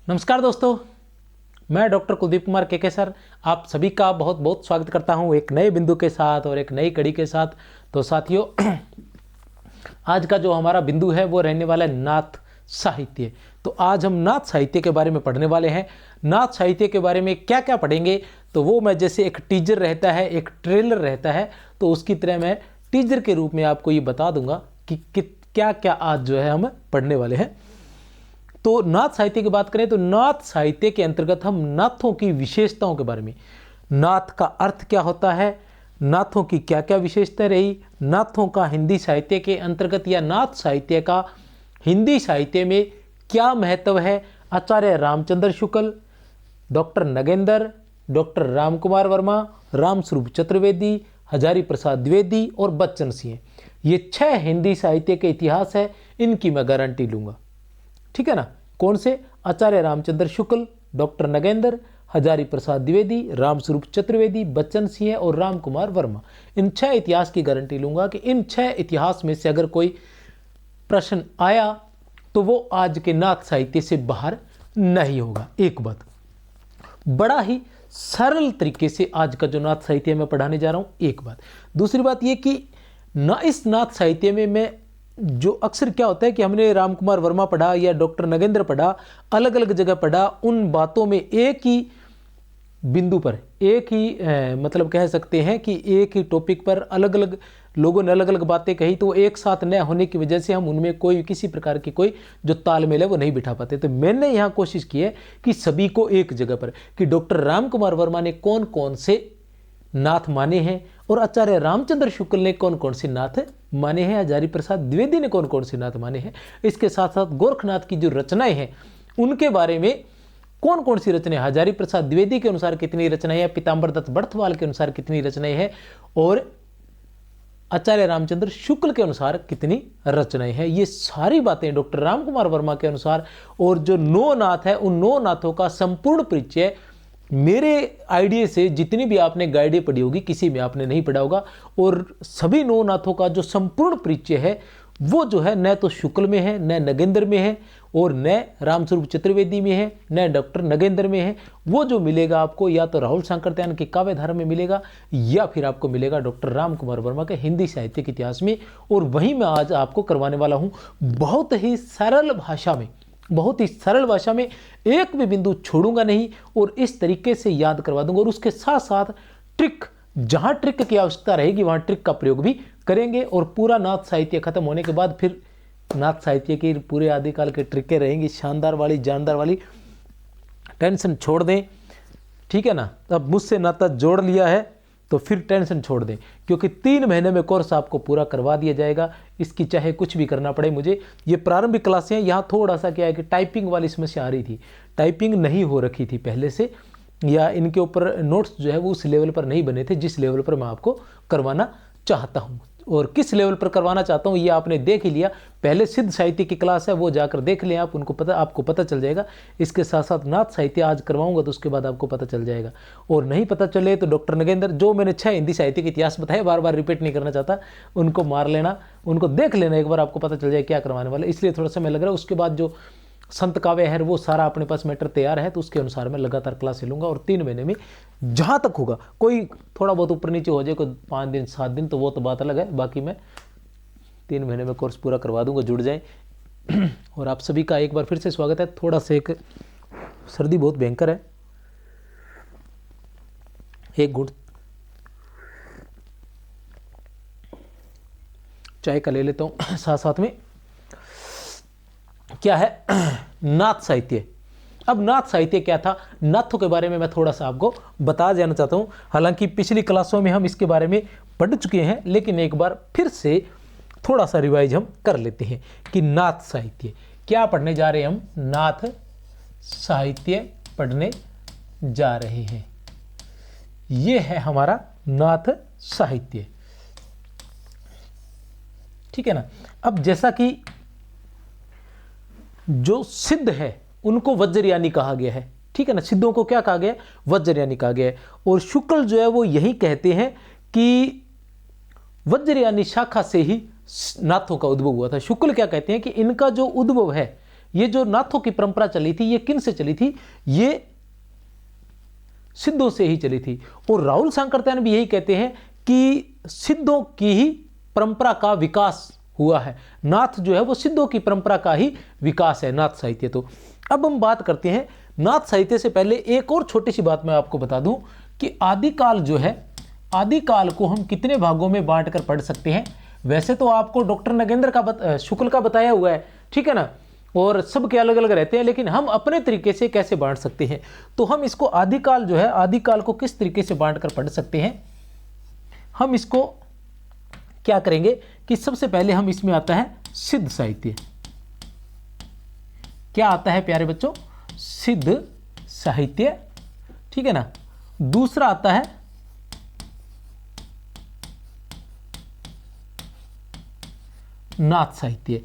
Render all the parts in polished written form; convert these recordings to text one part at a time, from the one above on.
नमस्कार दोस्तों, मैं डॉक्टर कुलदीप कुमार के सर आप सभी का बहुत बहुत स्वागत करता हूं एक नए बिंदु के साथ और एक नई कड़ी के साथ। तो साथियों, आज का जो हमारा बिंदु है वो रहने वाला है नाथ साहित्य। तो आज हम नाथ साहित्य के बारे में पढ़ने वाले हैं। नाथ साहित्य के बारे में क्या क्या पढ़ेंगे तो वो मैं जैसे एक टीजर रहता है, एक ट्रेलर रहता है, तो उसकी तरह मैं टीजर के रूप में आपको ये बता दूंगा कि क्या क्या आज जो है हम पढ़ने वाले हैं। तो नाथ साहित्य की बात करें तो नाथ साहित्य के अंतर्गत हम नाथों की विशेषताओं के बारे में, नाथ का अर्थ क्या होता है, नाथों की क्या क्या विशेषताएं रही, नाथों का हिंदी साहित्य के अंतर्गत या नाथ साहित्य का हिंदी साहित्य में क्या महत्व है, आचार्य रामचंद्र शुक्ल, डॉक्टर नगेंद्र, डॉक्टर रामकुमार वर्मा, रामस्वरूप चतुर्वेदी, हजारी प्रसाद द्विवेदी और बच्चन सिंह, ये 6 हिंदी साहित्य के इतिहास है। इनकी मैं गारंटी लूंगा, ठीक है ना। कौन से? आचार्य रामचंद्र शुक्ल, डॉक्टर नगेंद्र, हजारी प्रसाद द्विवेदी, रामस्वरूप चतुर्वेदी, बच्चन सिंह और रामकुमार वर्मा। इन 6 इतिहास की गारंटी लूंगा कि इन 6 इतिहास में से अगर कोई प्रश्न आया तो वो आज के नाथ साहित्य से बाहर नहीं होगा। एक बात, बड़ा ही सरल तरीके से आज का जो नाथ साहित्य मैं पढ़ाने जा रहा हूं। एक बात, दूसरी बात ये कि इस नाथ साहित्य में मैं जो अक्सर क्या होता है कि हमने रामकुमार वर्मा पढ़ा या डॉक्टर नगेंद्र पढ़ा, अलग अलग जगह पढ़ा, उन बातों में एक ही बिंदु पर, एक ही मतलब कह सकते हैं कि एक ही टॉपिक पर अलग अलग लोगों ने अलग अलग बातें कही, तो एक साथ न होने की वजह से हम उनमें कोई किसी प्रकार की कोई जो तालमेल है वो नहीं बिठा पाते। तो मैंने यहाँ कोशिश की है कि सभी को एक जगह पर, कि डॉक्टर रामकुमार वर्मा ने कौन कौन से नाथ माने हैं और आचार्य रामचंद्र शुक्ल ने कौन कौन से नाथ माने हैं, हजारी प्रसाद द्विवेदी ने कौन कौन से नाथ माने हैं, इसके साथ साथ गोरखनाथ की जो रचनाएं हैं उनके बारे में कौन कौन सी रचनाएं, हजारी प्रसाद द्विवेदी के अनुसार कितनी रचनाएं हैं, पीताम्बर दत्त बड़थवाल के अनुसार कितनी रचनाएं हैं और आचार्य रामचंद्र शुक्ल के अनुसार कितनी रचनाएं हैं, ये सारी बातें डॉक्टर रामकुमार वर्मा के अनुसार। और जो 9 नाथ है उन 9 नाथों का संपूर्ण परिचय मेरे आइडिया से, जितनी भी आपने गाइडें पढ़ी होगी किसी में आपने नहीं पढ़ा होगा, और सभी 9 नाथों का जो संपूर्ण परिचय है वो जो है न तो शुक्ल में है, न नगेंद्र में है और न रामस्वरूप चतुर्वेदी में है, न डॉक्टर नगेंद्र में है। वो जो मिलेगा आपको या तो राहुल सांकृत्यायन के काव्यधारा में मिलेगा या फिर आपको मिलेगा डॉक्टर रामकुमार वर्मा के हिंदी साहित्य के इतिहास में। और वही मैं आज आपको करवाने वाला हूँ बहुत ही सरल भाषा में, बहुत ही सरल भाषा में, एक भी बिंदु छोड़ूंगा नहीं और इस तरीके से याद करवा दूंगा। और उसके साथ साथ ट्रिक, जहां ट्रिक की आवश्यकता रहेगी वहां ट्रिक का प्रयोग भी करेंगे। और पूरा नाथ साहित्य खत्म होने के बाद फिर नाथ साहित्य की पूरे आदिकाल के ट्रिकें रहेंगी, शानदार वाली, जानदार वाली। टेंशन छोड़ दें, ठीक है ना। अब मुझसे नाता जोड़ लिया है तो फिर टेंशन छोड़ दें, क्योंकि 3 महीने में कोर्स आपको पूरा करवा दिया जाएगा। इसकी चाहे कुछ भी करना पड़े मुझे। ये प्रारंभिक क्लासें हैं, यहाँ थोड़ा सा क्या है कि टाइपिंग वाली समस्या आ रही थी, टाइपिंग नहीं हो रखी थी पहले से, या इनके ऊपर नोट्स जो है वो उस लेवल पर नहीं बने थे जिस लेवल पर मैं आपको करवाना चाहता हूँ। और किस लेवल पर करवाना चाहता हूँ ये आपने देख ही लिया, पहले सिद्ध साहित्य की क्लास है वो जाकर देख लें आप, आपको पता चल जाएगा। इसके साथ साथ नाथ साहित्य आज करवाऊंगा तो उसके बाद आपको पता चल जाएगा। और नहीं पता चले तो डॉक्टर नगेंद्र, जो मैंने 6 हिंदी साहित्य के इतिहास बताए, बार बार रिपीट नहीं करना चाहता, उनको मार लेना, उनको देख लेना एक बार, आपको पता चल जाए क्या करवाने वाला। इसलिए थोड़ा समय लग रहा है। उसके बाद जो संत काव्य है वो सारा अपने पास मैटर तैयार है, तो उसके अनुसार मैं लगातार क्लास लूंगा। और 3 महीने में जहाँ तक होगा, कोई थोड़ा बहुत ऊपर नीचे हो जाए, कोई 5 दिन 7 दिन, तो वो तो बात अलग है, बाकी मैं 3 महीने में कोर्स पूरा करवा दूंगा, जुड़ जाए। और आप सभी का एक बार फिर से स्वागत है। थोड़ा सा एक सर्दी बहुत भयंकर है, एक घूंट चाय का ले लेता हूँ साथ साथ में। क्या है नाथ साहित्य। अब नाथ साहित्य क्या था, नाथों के बारे में मैं थोड़ा सा आपको बता जाना चाहता हूं। हालांकि पिछली क्लासों में हम इसके बारे में पढ़ चुके हैं, लेकिन एक बार फिर से थोड़ा सा रिवाइज हम कर लेते हैं कि नाथ साहित्य क्या पढ़ने जा रहे हैं। हम नाथ साहित्य पढ़ने जा रहे हैं, ये है हमारा नाथ साहित्य, ठीक है ना। अब जैसा कि जो सिद्ध है उनको वज्रयानी कहा गया है, ठीक है ना। सिद्धों को क्या कहा गया है? वज्रयानी कहा गया है। और शुक्ल जो है वो यही कहते हैं कि वज्रयानी शाखा से ही नाथों का उद्भव हुआ था। शुक्ल क्या कहते हैं कि इनका जो उद्भव है ये जो नाथों की परंपरा चली थी ये किन से चली थी? ये सिद्धों से ही चली थी। और राहुल सांकृत्यायन भी यही कहते हैं कि सिद्धों की ही परंपरा का विकास हुआ है। नाथ जो है वो सिद्धों की परंपरा का ही विकास है, नाथ साहित्य। तो अब हम बात करते हैं नाथ साहित्य से पहले एक और छोटी सी बात मैं आपको बता दूं कि आदिकाल जो है, आदिकाल को हम कितने भागों में बांट कर पढ़ सकते हैं? वैसे तो आपको डॉक्टर नगेंद्र का शुक्ल का बताया हुआ है, ठीक है ना, और सबके अलग अलग रहते हैं, लेकिन हम अपने तरीके से कैसे बांट सकते हैं? तो हम इसको आदिकाल जो है, आदिकाल को किस तरीके से बांट कर पढ़ सकते हैं? हम इसको क्या करेंगे कि सबसे पहले हम इसमें आता है सिद्ध साहित्य। क्या आता है प्यारे बच्चों? सिद्ध साहित्य, ठीक है ना। दूसरा आता है नाथ साहित्य।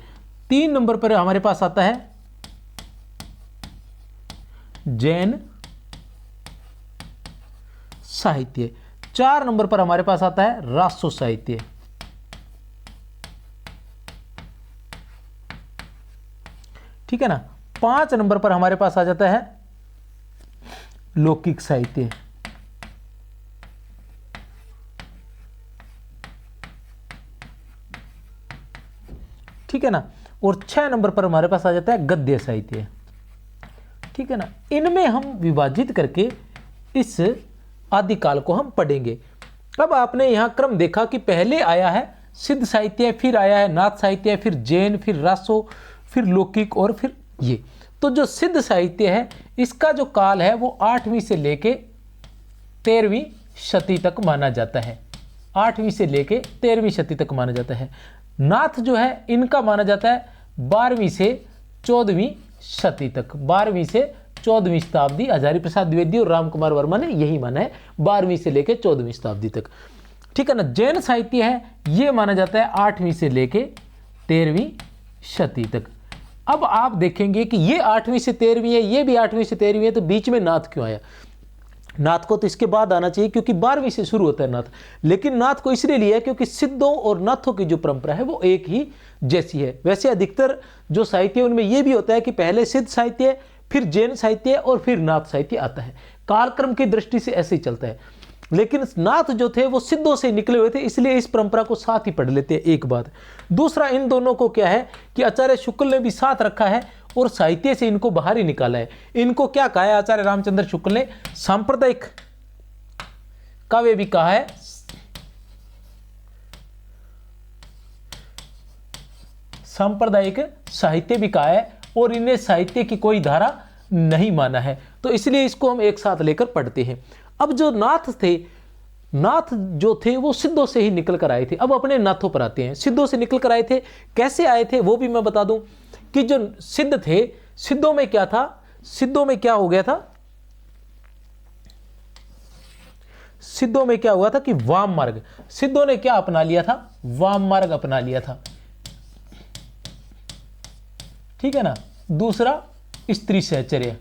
3 नंबर पर हमारे पास आता है जैन साहित्य। 4 नंबर पर हमारे पास आता है रासो साहित्य। ठीक है ना। 5 नंबर पर हमारे पास आ जाता है लौकिक साहित्य। ठीक है ना। और 6 नंबर पर हमारे पास आ जाता है गद्य साहित्य। ठीक है ना। इनमें हम विभाजित करके इस आदिकाल को हम पढ़ेंगे। अब आपने यहां क्रम देखा कि पहले आया है सिद्ध साहित्य, फिर आया है नाथ साहित्य, फिर जैन, फिर रासो, फिर लौकिक और फिर ये। तो जो सिद्ध साहित्य है इसका जो काल है वो 8वीं से लेके 13वीं शती तक माना जाता है। 8वीं से लेके 13वीं शती तक माना जाता है। नाथ जो है इनका माना जाता है 12वीं से 14वीं शती तक। 12वीं से 14वीं शताब्दी हजारी प्रसाद द्विवेदी और राम कुमार वर्मा ने यही माना है, 12वीं से लेके 14वीं शताब्दी तक। ठीक है ना। जैन साहित्य है ये माना जाता है 8वीं से लेके 13वीं शती तक। अब आप देखेंगे कि ये 8वीं से 13वीं है, ये भी 8वीं से 13वीं है, तो बीच में नाथ क्यों आया? नाथ को तो इसके बाद आना चाहिए क्योंकि 12वीं से शुरू होता है नाथ। लेकिन नाथ को इसलिए लिया क्योंकि सिद्धों और नाथों की जो परंपरा है वो एक ही जैसी है। वैसे अधिकतर जो साहित्य उनमें ये भी होता है कि पहले सिद्ध साहित्य, फिर जैन साहित्य और फिर नाथ साहित्य आता है। कालक्रम की दृष्टि से ऐसे ही चलता है। लेकिन नाथ जो थे वो सिद्धों से निकले हुए थे, इसलिए इस परंपरा को साथ ही पढ़ लेते हैं। एक बात। दूसरा, इन दोनों को क्या है कि आचार्य शुक्ल ने भी साथ रखा है और साहित्य से इनको बाहर ही निकाला है। इनको क्या कहा है आचार्य रामचंद्र शुक्ल ने? सांप्रदायिक काव्य भी कहा है, सांप्रदायिक साहित्य भी कहा है, और इन्हें साहित्य की कोई धारा नहीं माना है। तो इसलिए इसको हम एक साथ लेकर पढ़ते हैं। अब जो नाथ थे, नाथ जो थे वो सिद्धों से ही निकल कर आए थे। अब अपने नाथों पर आते हैं। सिद्धों से निकल कर आए थे, कैसे आए थे वो भी मैं बता दूं कि जो सिद्ध थे, सिद्धों में क्या था, सिद्धों में क्या हो गया था, सिद्धों में क्या हुआ था कि वाम मार्ग, सिद्धों ने क्या अपना लिया था? वाम मार्ग अपना लिया था। ठीक है ना। दूसरा, स्त्री सहचर्य,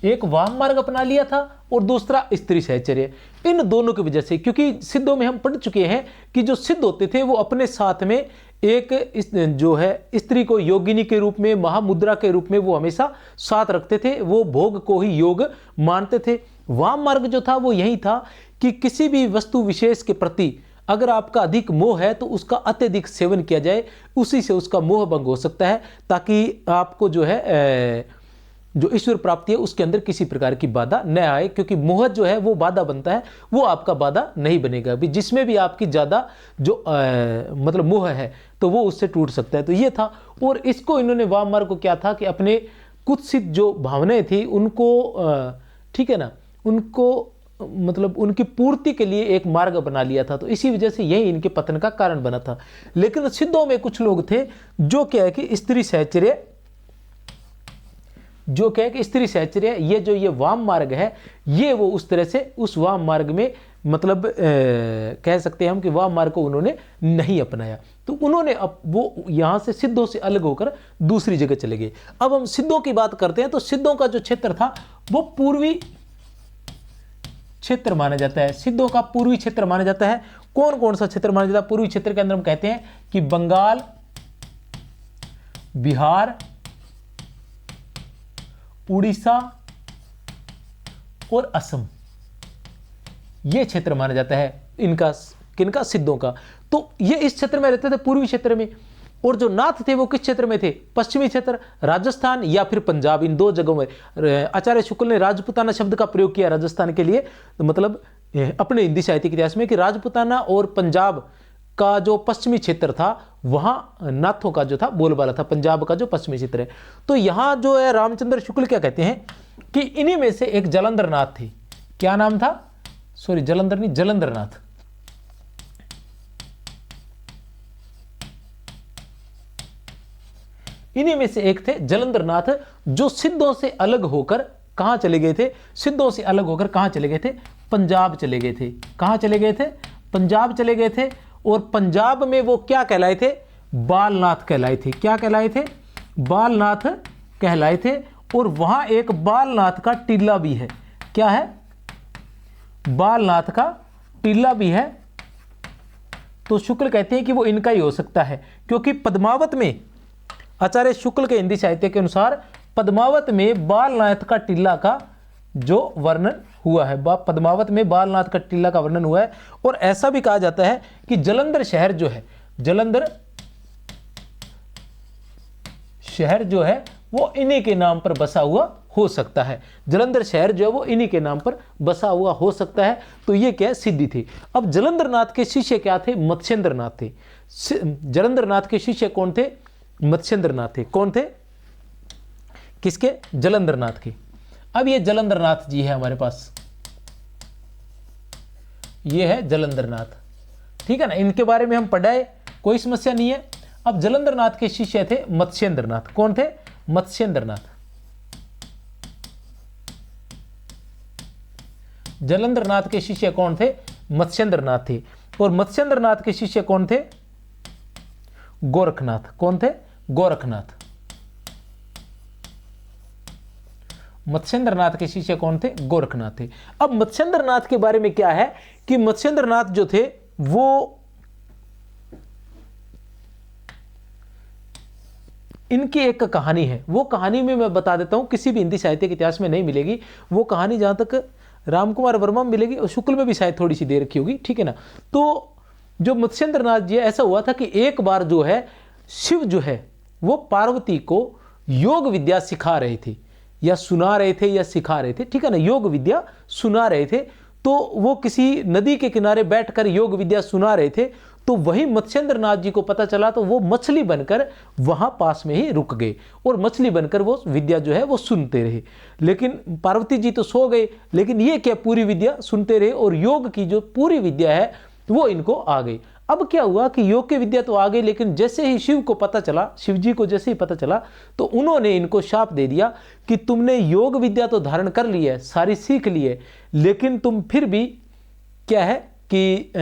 एक वाम मार्ग अपना लिया था और दूसरा स्त्री सहचर्य। इन दोनों की वजह से, क्योंकि सिद्धों में हम पढ़ चुके हैं कि जो सिद्ध होते थे वो अपने साथ में एक जो है स्त्री को योगिनी के रूप में, महामुद्रा के रूप में वो हमेशा साथ रखते थे। वो भोग को ही योग मानते थे। वाम मार्ग जो था वो यही था कि किसी भी वस्तु विशेष के प्रति अगर आपका अधिक मोह है तो उसका अत्यधिक सेवन किया जाए, उसी से उसका मोह भंग हो सकता है, ताकि आपको जो है जो ईश्वर प्राप्ति है उसके अंदर किसी प्रकार की बाधा न आए। क्योंकि मोह जो है वो बाधा बनता है, वो आपका बाधा नहीं बनेगा। भी जिसमें भी आपकी ज़्यादा जो मतलब मोह है तो वो उससे टूट सकता है। तो ये था। और इसको इन्होंने वाम मार्ग को क्या था कि अपने कुत्सित जो भावनाएं थी उनको ठीक है ना, उनको मतलब उनकी पूर्ति के लिए एक मार्ग बना लिया था। तो इसी वजह से यही इनके पतन का कारण बना था। लेकिन सिद्धों में कुछ लोग थे जो क्या है कि स्त्री सहचर्य, जो कहे कि स्त्री सहचर्य, ये जो ये वाम मार्ग है ये वो उस तरह से उस वाम मार्ग में मतलब कह सकते हैं हम कि वाम मार्ग को उन्होंने नहीं अपनाया। तो उन्होंने अब वो यहाँ से सिद्धों से अलग होकर दूसरी जगह चले गए। अब हम सिद्धों की बात करते हैं तो सिद्धों का जो क्षेत्र था वो पूर्वी क्षेत्र माना जाता है। सिद्धों का पूर्वी क्षेत्र माना जाता है। कौन कौन सा क्षेत्र माना जाता है? पूर्वी क्षेत्र के अंदर हम कहते हैं कि बंगाल, बिहार, उड़ीसा और असम, ये क्षेत्र माना जाता है इनका, किनका, सिद्धों का। तो ये इस क्षेत्र में रहते थे, पूर्वी क्षेत्र में। और जो नाथ थे वो किस क्षेत्र में थे? पश्चिमी क्षेत्र, राजस्थान या फिर पंजाब, इन दो जगहों में। आचार्य शुक्ल ने राजपुताना शब्द का प्रयोग किया राजस्थान के लिए, तो मतलब अपने हिंदी साहित्य के इतिहास में कि राजपुताना और पंजाब का जो पश्चिमी क्षेत्र था वहां नाथों का जो था बोलबाला था, पंजाब का जो पश्चिमी क्षेत्र है। तो यहां जो है रामचंद्र शुक्ल क्या कहते हैं कि इन्हीं में से एक जलंधर नाथ थे। क्या नाम था? सॉरी, जलंधर नहीं, जलंधर नाथ। इन्हीं में से एक थे जलंधर नाथ, जो सिद्धों से अलग होकर कहां चले गए थे? सिद्धों से अलग होकर कहां चले गए थे? पंजाब चले गए थे। कहां चले गए थे? पंजाब चले गए थे। और पंजाब में वो क्या कहलाए थे? बालनाथ कहलाए थे। क्या कहलाए थे? बालनाथ कहलाए थे। और वहां एक बालनाथ का टीला भी है। क्या है? बालनाथ का टीला भी है। तो शुक्ल कहते हैं कि वो इनका ही हो सकता है, क्योंकि पद्मावत में, आचार्य शुक्ल के हिंदी साहित्य के अनुसार पद्मावत में बालनाथ का टीला का जो वर्णन हुआ है, पद्मावत में बालनाथ का टीला का वर्णन हुआ है। और ऐसा भी कहा जाता है कि जलंधर शहर जो है, जलंधर शहर जो है वो इन्हीं के नाम पर बसा हुआ हो सकता है। जलंधर शहर जो है वो इन्हीं के नाम पर बसा हुआ हो सकता है। तो ये क्या सिद्धि थी। अब जलंधर नाथ के शिष्य क्या थे? मत्स्येंद्र नाथ थे। जलंधर नाथ के शिष्य कौन थे? मत्स्येंद्र नाथ थे। कौन थे? किसके? जलंधर नाथ के। अब ये जलंधर नाथ जी है हमारे पास, ये है जलंधर नाथ, ठीक है ना। इनके बारे में हम पढ़ाए, कोई समस्या नहीं है। अब जलंधर नाथ के शिष्य थे मत्स्येंद्र नाथ। कौन थे? मत्स्येंद्र नाथ। जलंधर नाथ के शिष्य कौन थे? मत्स्येंद्र नाथ थे। और मत्स्येंद्र नाथ के शिष्य कौन थे? गोरखनाथ। कौन थे? गोरखनाथ। मत्स्येंद्र नाथ के शिष्य कौन थे? गोरखनाथ थे। अब मत्स्येंद्र नाथ के बारे में क्या है कि मत्स्येंद्र नाथ जो थे वो, इनकी एक कहानी है। वो कहानी में मैं बता देता हूं, किसी भी हिंदी साहित्य के इतिहास में नहीं मिलेगी वो कहानी। जहां तक रामकुमार वर्मा में मिलेगी और शुक्ल में भी शायद थोड़ी सी दे रखी होगी, ठीक है ना। तो जो मत्स्येंद्र नाथ जी, ऐसा हुआ था कि एक बार जो है शिव जो है वो पार्वती को योग विद्या सिखा रहे थे, या सुना रहे थे, या सिखा रहे थे, ठीक है ना। योग विद्या सुना रहे थे। तो वो किसी नदी के किनारे बैठकर योग विद्या सुना रहे थे। तो वही मत्स्येंद्र नाथ जी को पता चला, तो वो मछली बनकर वहां पास में ही रुक गए और मछली बनकर वो विद्या जो है वो सुनते रहे। लेकिन पार्वती जी तो सो गए, लेकिन ये क्या पूरी विद्या सुनते रहे, और योग की जो पूरी विद्या है वो इनको आ गई। अब क्या हुआ कि योग की विद्या तो आ गई, लेकिन जैसे ही शिव को पता चला, शिव जी को जैसे ही पता चला, तो उन्होंने इनको शाप दे दिया कि तुमने योग विद्या तो धारण कर ली है, सारी सीख ली है, लेकिन तुम फिर भी क्या है कि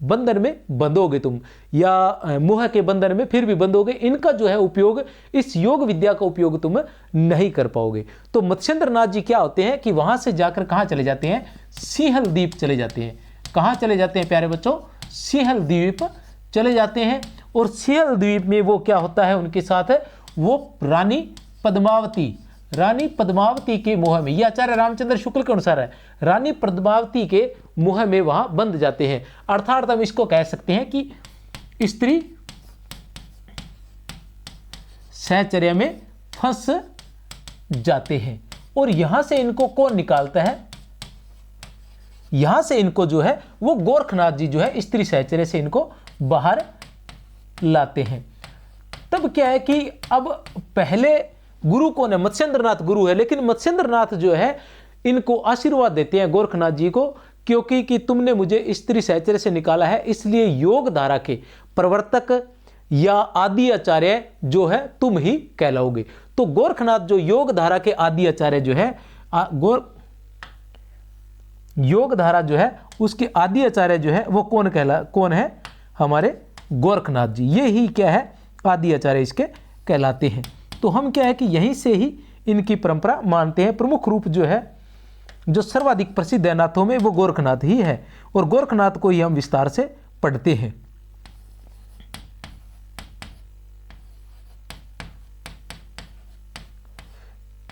बंधन में बंधोगे तुम, या मोह के बंधन में फिर भी बंधोगे। इनका जो है उपयोग, इस योग विद्या का उपयोग तुम नहीं कर पाओगे। तो मत्स्येंद्र नाथ जी क्या होते हैं कि वहां से जाकर कहां चले जाते हैं? सिंहल द्वीप चले जाते हैं। कहां चले जाते हैं प्यारे बच्चों? सिंहल द्वीप चले जाते हैं। और सिंहल द्वीप में वो क्या होता है उनके साथ? वो रानी पद्मावती के मोह में, यह आचार्य रामचंद्र शुक्ल के अनुसार है, रानी पद्मावती के मोह में वहां बंध जाते हैं। अर्थात हम इसको कह सकते हैं कि स्त्री सहचर्य में फंस जाते हैं। और यहां से इनको कौन निकालता है? यहां से इनको जो है वो गोरखनाथ जी जो है स्त्री सहचर्य से इनको बाहर लाते हैं। तब क्या है कि अब पहले गुरु कौन है? मत्स्येंद्र नाथ गुरु है, लेकिन मत्स्येंद्र नाथ जो है इनको आशीर्वाद देते हैं गोरखनाथ जी को, क्योंकि कि तुमने मुझे स्त्री सहचर्य से निकाला है, इसलिए योग धारा के प्रवर्तक या आदि आचार्य जो है तुम ही कहलाओगे। तो गोरखनाथ जो योग धारा के आदि आचार्य जो है, योग धारा जो है उसके आदि आचार्य जो है वो कौन है? हमारे गोरखनाथ जी। ये ही क्या है? आदि आचार्य इसके कहलाते हैं। तो हम क्या है कि यहीं से ही इनकी परंपरा मानते हैं। प्रमुख रूप जो है, जो सर्वाधिक प्रसिद्ध है नाथों में, वो गोरखनाथ ही है, और गोरखनाथ को ही हम विस्तार से पढ़ते हैं।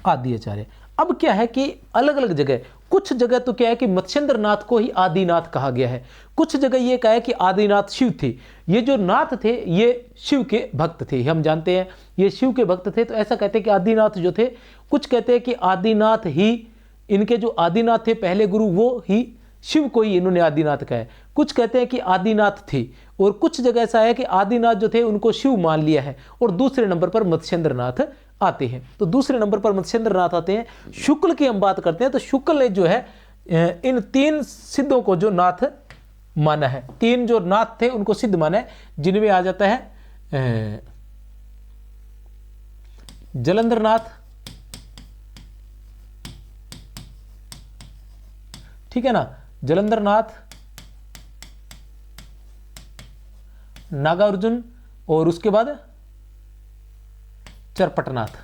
आदि आचार्य। अब क्या है कि अलग अलग जगह, कुछ जगह तो क्या है कि मत्स्येंद्र नाथ को ही आदिनाथ कहा गया है, कुछ जगह ये कहा है कि आदिनाथ शिव थे। ये जो नाथ थे ये शिव के भक्त थे, हम जानते हैं ये शिव के भक्त थे, तो ऐसा कहते हैं कि आदिनाथ जो थे, कुछ कहते हैं कि आदिनाथ ही इनके जो आदिनाथ थे पहले गुरु वो ही शिव को ही इन्होंने आदिनाथ कहा है। कुछ कहते हैं कि आदिनाथ थे, और कुछ जगह ऐसा है कि आदिनाथ जो थे उनको शिव मान लिया है, और दूसरे नंबर पर मत्स्येंद्र नाथ आते हैं। तो दूसरे नंबर पर मत्स्येंद्र नाथ आते हैं। शुक्ल की हम बात करते हैं तो शुक्ल ने जो है इन 3 सिद्धों को जो नाथ माना है, 3 जो नाथ थे उनको सिद्ध माना है, जिनमें आ जाता है जलंधर नाथ, ठीक है ना, जलंधर नाथ, नागार्जुन, और उसके बाद चरपटनाथ।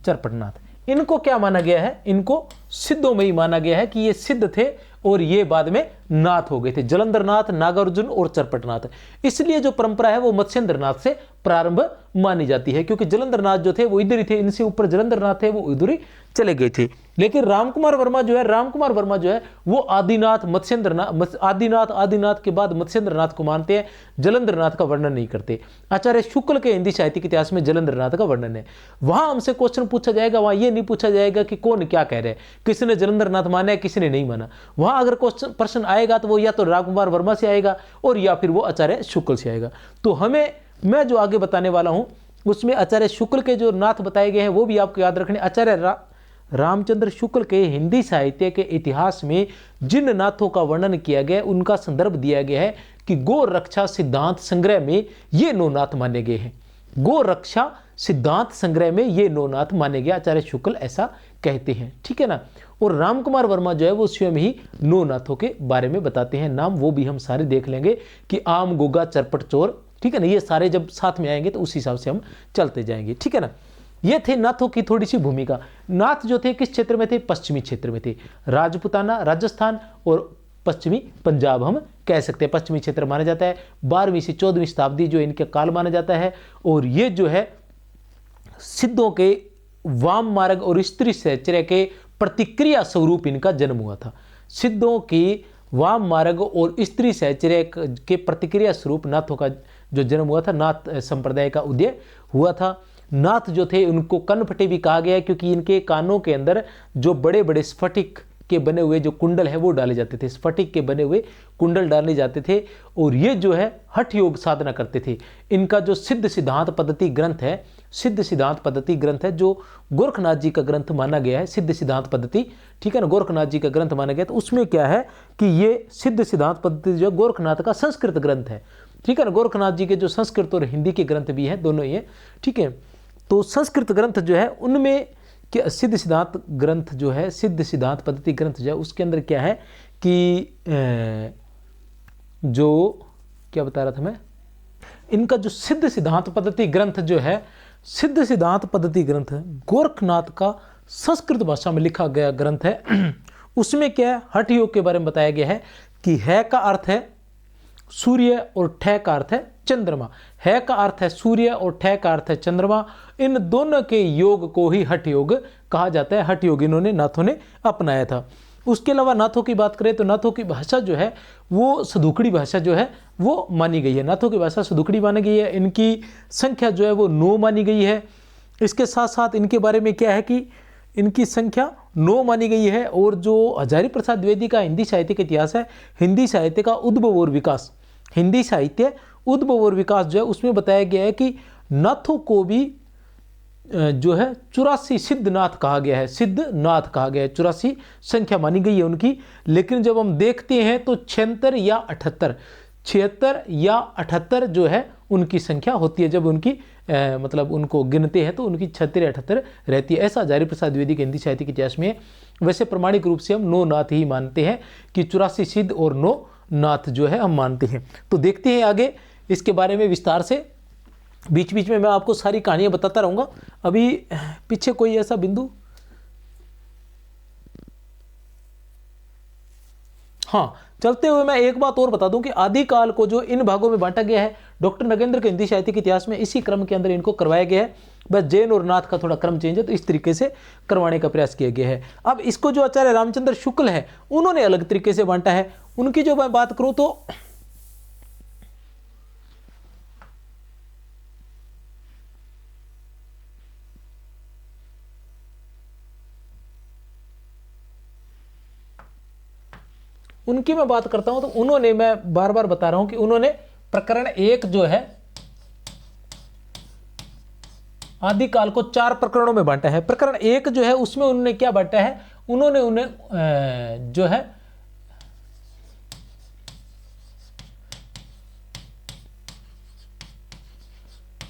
चरपटनाथ इनको क्या माना गया है, इनको सिद्धों में ही माना गया है कि ये सिद्ध थे और ये बाद में नाथ हो गए थे, जलंधर नाथ, नागार्जुन और चरपटनाथ। इसलिए जो परंपरा है वो मत्स्येंद्र नाथ से प्रारंभ मानी जाती है, क्योंकि जलंधर नाथ जो थे वो इधर ही थे, इनसे ऊपर जलंधर नाथ थे वो इधर ही चले गए थे। लेकिन रामकुमार वर्मा जो है वो आदिनाथ, मत्स्येंद्र नाथ, आदिनाथ के बाद मत्स्येंद्र नाथ को मानते हैं, जलंधर नाथ का वर्णन नहीं करते। आचार्य शुक्ल के हिंदी साहित्यिक इतिहास में जलंधर नाथ का वर्णन है। वहां हमसे क्वेश्चन पूछा जाएगा, वहां ये नहीं पूछा जाएगा कि कौन क्या कह रहे हैं, किसने जलंधर नाथ माना है, किसने नहीं माना। वहां अगर क्वेश्चन प्रश्न आएगा तो वो या तो रामकुमार वर्मा से आएगा और या फिर वो आचार्य शुक्ल से आएगा। तो मैं जो आगे बताने वाला हूं उसमें आचार्य शुक्ल के जो नाथ बताए गए हैं वो भी आपको याद रखने। आचार्य रामचंद्र शुक्ल के हिंदी साहित्य के इतिहास में जिन नाथों का वर्णन किया गया उनका संदर्भ दिया गया है कि गो रक्षा सिद्धांत संग्रह में ये 9 नाथ माने गए हैं। गो रक्षा सिद्धांत संग्रह में ये 9 नाथ माने गए, आचार्य शुक्ल ऐसा कहते हैं, ठीक है ना। और रामकुमार वर्मा जो है वो स्वयं ही 9 नाथों के बारे में बताते हैं नाम, वो भी हम सारे देख लेंगे कि आम, गोगा, चरपट, चोर, ठीक है ना। ये सारे जब साथ में आएंगे तो उस हिसाब से हम चलते जाएंगे, ठीक है ना। ये थे नाथों की थोड़ी सी भूमिका। नाथ जो थे किस क्षेत्र में थे, पश्चिमी क्षेत्र में थे, राजपुताना, राजस्थान और पश्चिमी पंजाब हम कह सकते हैं, पश्चिमी क्षेत्र माना जाता है। 12वीं से 14वीं शताब्दी जो इनका काल माना जाता है। और ये जो है सिद्धों के वाम मार्ग और स्त्री सहचर्य के प्रतिक्रिया स्वरूप इनका जन्म हुआ था। सिद्धों की वाम मार्ग और स्त्री सहचर्य के प्रतिक्रिया स्वरूप नाथों का जो जन्म हुआ था, नाथ संप्रदाय का उदय हुआ था। नाथ जो थे उनको कनफटे भी कहा गया क्योंकि इनके कानों के अंदर जो बड़े बड़े स्फटिक के बने हुए जो कुंडल है वो डाले जाते थे, स्फटिक के बने हुए कुंडल डाले जाते थे। और ये जो है हठ योग साधना करते थे। इनका जो सिद्ध सिद्धांत पद्धति ग्रंथ है, सिद्ध सिद्धांत पद्धति ग्रंथ है जो गोरखनाथ जी का ग्रंथ माना गया है, सिद्ध सिद्धांत पद्धति, ठीक है ना, गोरखनाथ जी का ग्रंथ माना गया। तो उसमें क्या है कि ये सिद्ध सिद्धांत पद्धति जो गोरखनाथ का संस्कृत ग्रंथ है, ठीक है ना। गोरखनाथ जी के जो संस्कृत और हिंदी के ग्रंथ भी हैं, दोनों ही हैं, ठीक है। तो संस्कृत ग्रंथ जो है उनमें क्या सिद्ध सिद्धांत ग्रंथ जो है, सिद्ध सिद्धांत पद्धति ग्रंथ जो है उसके अंदर क्या है कि जो क्या बता रहा था मैं, इनका जो सिद्ध सिद्धांत पद्धति ग्रंथ जो है, सिद्ध सिद्धांत पद्धति ग्रंथ गोरखनाथ का संस्कृत भाषा में लिखा गया ग्रंथ है। उसमें क्या है, हठ योग के बारे में बताया गया है कि है का अर्थ है सूर्य और ठय का अर्थ है चंद्रमा। है का अर्थ है सूर्य और ठय का अर्थ है चंद्रमा। इन दोनों के योग को ही हठ योग कहा जाता है। हठ योग इन्होंने नाथों ने अपनाया था। उसके अलावा नाथों की बात करें तो नाथों की भाषा जो है वो सदुकड़ी भाषा जो है वो मानी गई है। नाथों की भाषा सदुकड़ी मानी गई है। इनकी संख्या जो है वो 9 मानी गई है। इसके साथ साथ इनके बारे में क्या है कि इनकी संख्या 9 मानी गई है। और जो हजारी प्रसाद द्विवेदी का हिंदी साहित्य का इतिहास है, हिंदी साहित्य का उद्भव और विकास, हिंदी साहित्य उद्भव और विकास जो है उसमें बताया गया है कि नाथों को भी जो है 84 सिद्ध नाथ कहा गया है, सिद्ध नाथ कहा गया है, 84 संख्या मानी गई है उनकी। लेकिन जब हम देखते हैं तो 76 या 78 जो है उनकी संख्या होती है। जब उनकी मतलब उनको गिनते हैं तो उनकी 76 या 78 रहती है। ऐसा हजारी प्रसाद द्विवेदी के हिंदी साहित्य के इतिहास में। वैसे प्रमाणिक रूप से हम 9 नाथ ही मानते हैं कि 84 सिद्ध और 9 नाथ जो है हम मानते हैं। तो देखते हैं आगे इसके बारे में विस्तार से। बीच बीच में मैं आपको सारी कहानियां बताता रहूंगा। अभी पीछे कोई ऐसा बिंदु, हाँ, चलते हुए मैं एक बात और बता दूं कि आदिकाल को जो इन भागों में बांटा गया है, डॉक्टर नगेंद्र के हिंदी साहित्य के इतिहास में इसी क्रम के अंदर इनको करवाया गया है, बस जैन और नाथ का थोड़ा क्रम चेंज है, तो इस तरीके से करवाने का प्रयास किया गया है। अब इसको जो आचार्य रामचंद्र शुक्ल है उन्होंने अलग तरीके से बांटा है। उनकी जो मैं बात करूं तो उनकी मैं बात करता हूं तो उन्होंने, मैं बार बार बता रहा हूं कि उन्होंने प्रकरण 1 जो है आदिकाल को 4 प्रकरणों में बांटा है। प्रकरण 1 जो है उसमें उन्होंने क्या बांटा है, उन्होंने उन्हें जो है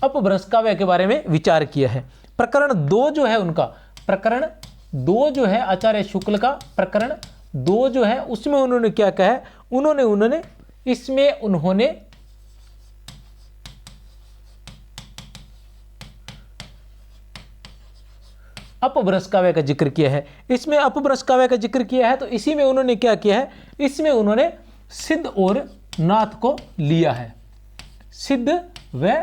अपभ्रंश काव्य के बारे में विचार किया है। प्रकरण 2 जो है उनका, प्रकरण 2 जो है आचार्य शुक्ल का प्रकरण 2 जो है उसमें उन्होंने क्या कहा है, उन्होंने इसमें उन्होंने अपभ्रंश काव्य का जिक्र किया है। इसमें अपभ्रंश काव्य का जिक्र किया है तो इसी में उन्होंने क्या किया है, इसमें उन्होंने सिद्ध और नाथ को लिया है, सिद्ध व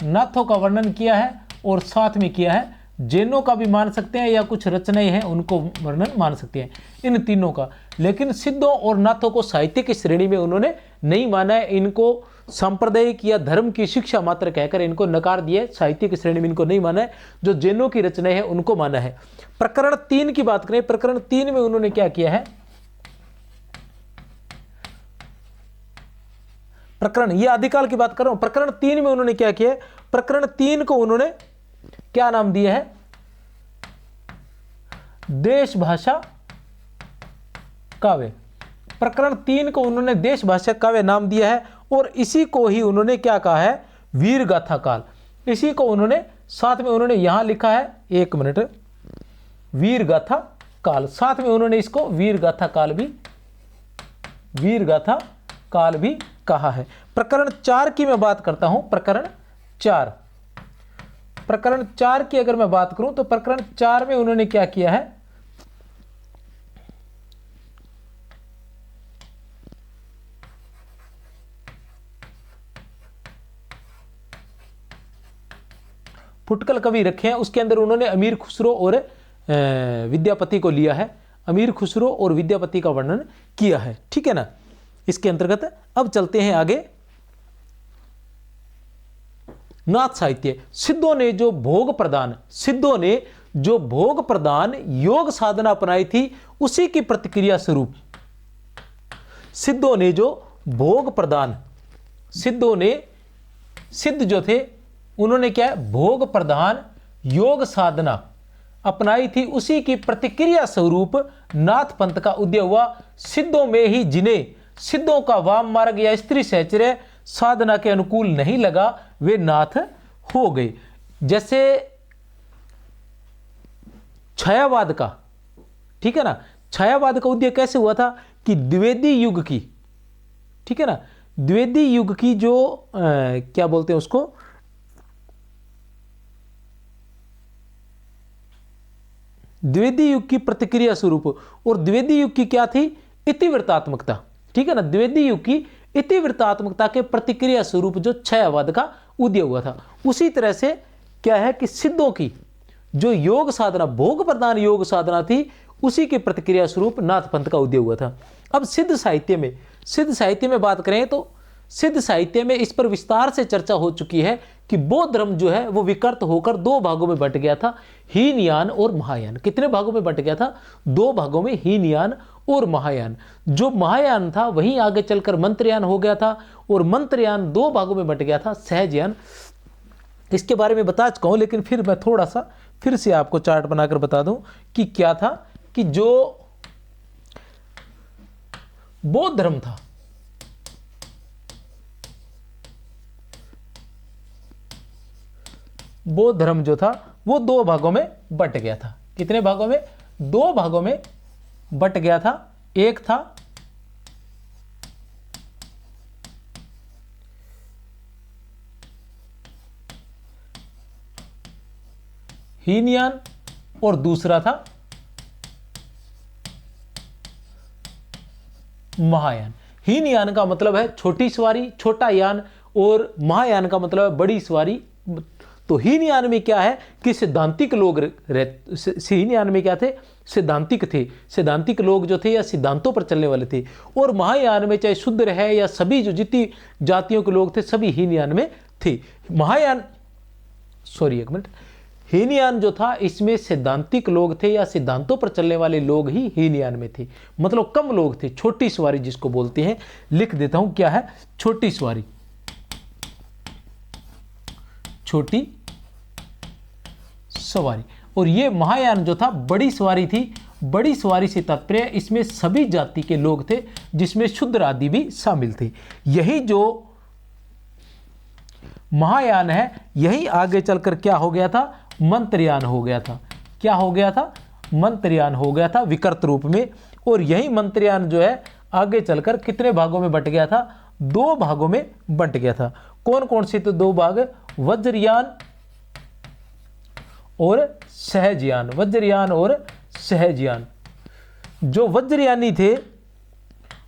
नाथों का वर्णन किया है और साथ में किया है जैनों का भी मान सकते हैं या कुछ रचनाएं हैं उनको वर्णन मान सकते हैं, इन तीनों का। लेकिन सिद्धों और नाथों को साहित्य की श्रेणी में उन्होंने नहीं माना है, इनको सांप्रदायिक या धर्म की शिक्षा मात्र कहकर इनको नकार दिए, साहित्य की श्रेणी में इनको नहीं माना है। जो जैनों की रचनाएं हैं उनको माना है। प्रकरण 3 की बात करें, प्रकरण 3 में उन्होंने क्या किया है, प्रकरण, ये आदिकाल की बात कर रहा हूं, प्रकरण 3 में उन्होंने क्या किया है, प्रकरण 3 को उन्होंने क्या नाम दिया है, देश भाषा काव्य। प्रकरण 3 को उन्होंने देश भाषा काव्य नाम दिया है और इसी को ही उन्होंने क्या कहा है, वीर गाथा काल। इसी को उन्होंने साथ में उन्होंने यहां लिखा है, एक मिनट, वीर गाथा काल, साथ में उन्होंने इसको वीर गाथा काल भी, वीर गाथा काल भी कहा है। प्रकरण 4 की मैं बात करता हूं, प्रकरण 4, प्रकरण 4 की अगर मैं बात करूं तो प्रकरण 4 में उन्होंने क्या किया है, फुटकल कवि रखे हैं, उसके अंदर उन्होंने अमीर खुसरो और विद्यापति को लिया है, अमीर खुसरो और विद्यापति का वर्णन किया है, ठीक है ना। इसके अंतर्गत अब चलते हैं आगे, नाथ साहित्य। सिद्धों ने जो भोग प्रदान, सिद्धों ने जो भोग प्रदान योग साधना अपनाई थी उसी की प्रतिक्रिया स्वरूप, सिद्धों ने जो भोग प्रदान, सिद्धों ने, सिद्ध जो थे उन्होंने क्या है, भोग प्रधान योग साधना अपनाई थी उसी की प्रतिक्रिया स्वरूप नाथ पंथ का उदय हुआ। सिद्धों में ही जिन्हें सिद्धों का वाम मार्ग या स्त्री सहचर्य साधना के अनुकूल नहीं लगा वे नाथ हो गए। जैसे छायावाद का, ठीक है ना, छायावाद का उदय कैसे हुआ था कि द्विवेदी युग की, ठीक है ना, द्विवेदी युग की जो क्या बोलते हैं उसको, द्विवेदी युग की प्रतिक्रिया स्वरूप, और द्विवेदी युग की क्या थी, इतिवृत्तात्मकता, ठीक है ना, द्विवेदी युग की इतिवृत्तात्मकता के प्रतिक्रिया स्वरूप जो छायावाद का उदय हुआ था। उसी तरह से क्या है कि सिद्धों की जो योग साधना, भोग प्रदान योग साधना थी उसी के प्रतिक्रिया स्वरूप नाथ पंथ का उदय हुआ था। अब सिद्ध साहित्य में, सिद्ध साहित्य में बात करें तो सिद्ध साहित्य में इस पर विस्तार से चर्चा हो चुकी है कि बौद्ध धर्म जो है वो विकृत होकर 2 भागों में बंट गया था, हीनयान और महायान। कितने भागों में बंट गया था, 2 भागों में, हीनयान और महायान। जो महायान था वहीं आगे चलकर मंत्रयान हो गया था और मंत्रयान 2 भागों में बंट गया था, सहजयान। इसके बारे में बता चुका हूं, लेकिन फिर मैं थोड़ा सा फिर से आपको चार्ट बनाकर बता दूं कि क्या था कि जो बौद्ध धर्म था, बौद्ध धर्म जो था वो 2 भागों में बंट गया था। कितने भागों में, 2 भागों में बंट गया था। एक था हीनयान और दूसरा था महायान। हीनयान का मतलब है छोटी सवारी, छोटा यान, और महायान का मतलब है बड़ी सवारी। तो हीनयान में क्या है कि सिद्धांतिक लोग हीनयान में क्या थे, सिद्धांतिक थे। सिद्धांतिक लोग जो थे या सिद्धांतों पर चलने वाले थे। और महायान में चाहे शूद्र है या सभी जो जितनी जातियों के लोग थे सभी हीनयान में थे। महायान एक मिनट, हीनयान जो था इसमें सिद्धांतिक लोग थे या सिद्धांतों पर चलने वाले लोग ही हीनयान में थे, मतलब कम लोग थे। छोटी सवारी जिसको बोलते हैं, लिख देता हूं क्या है, छोटी सवारी। छोटी सवारी। और ये महायान जो था बड़ी सवारी थी। बड़ी सवारी से तात्पर्य इसमें सभी जाति के लोग थे जिसमें शूद्र आदि भी शामिल थे। यही जो महायान है यही आगे चलकर क्या हो गया था, मंत्रयान हो गया था। क्या हो गया था, मंत्रयान हो गया था विकृत रूप में। और यही मंत्रयान जो है आगे चलकर कितने भागों में बंट गया था, 2 भागों में बंट गया था। कौन कौन से तो 2 भाग, वज्रयान और सहजयान। वज्रयान और सहजयान। जो वज्रयानी थे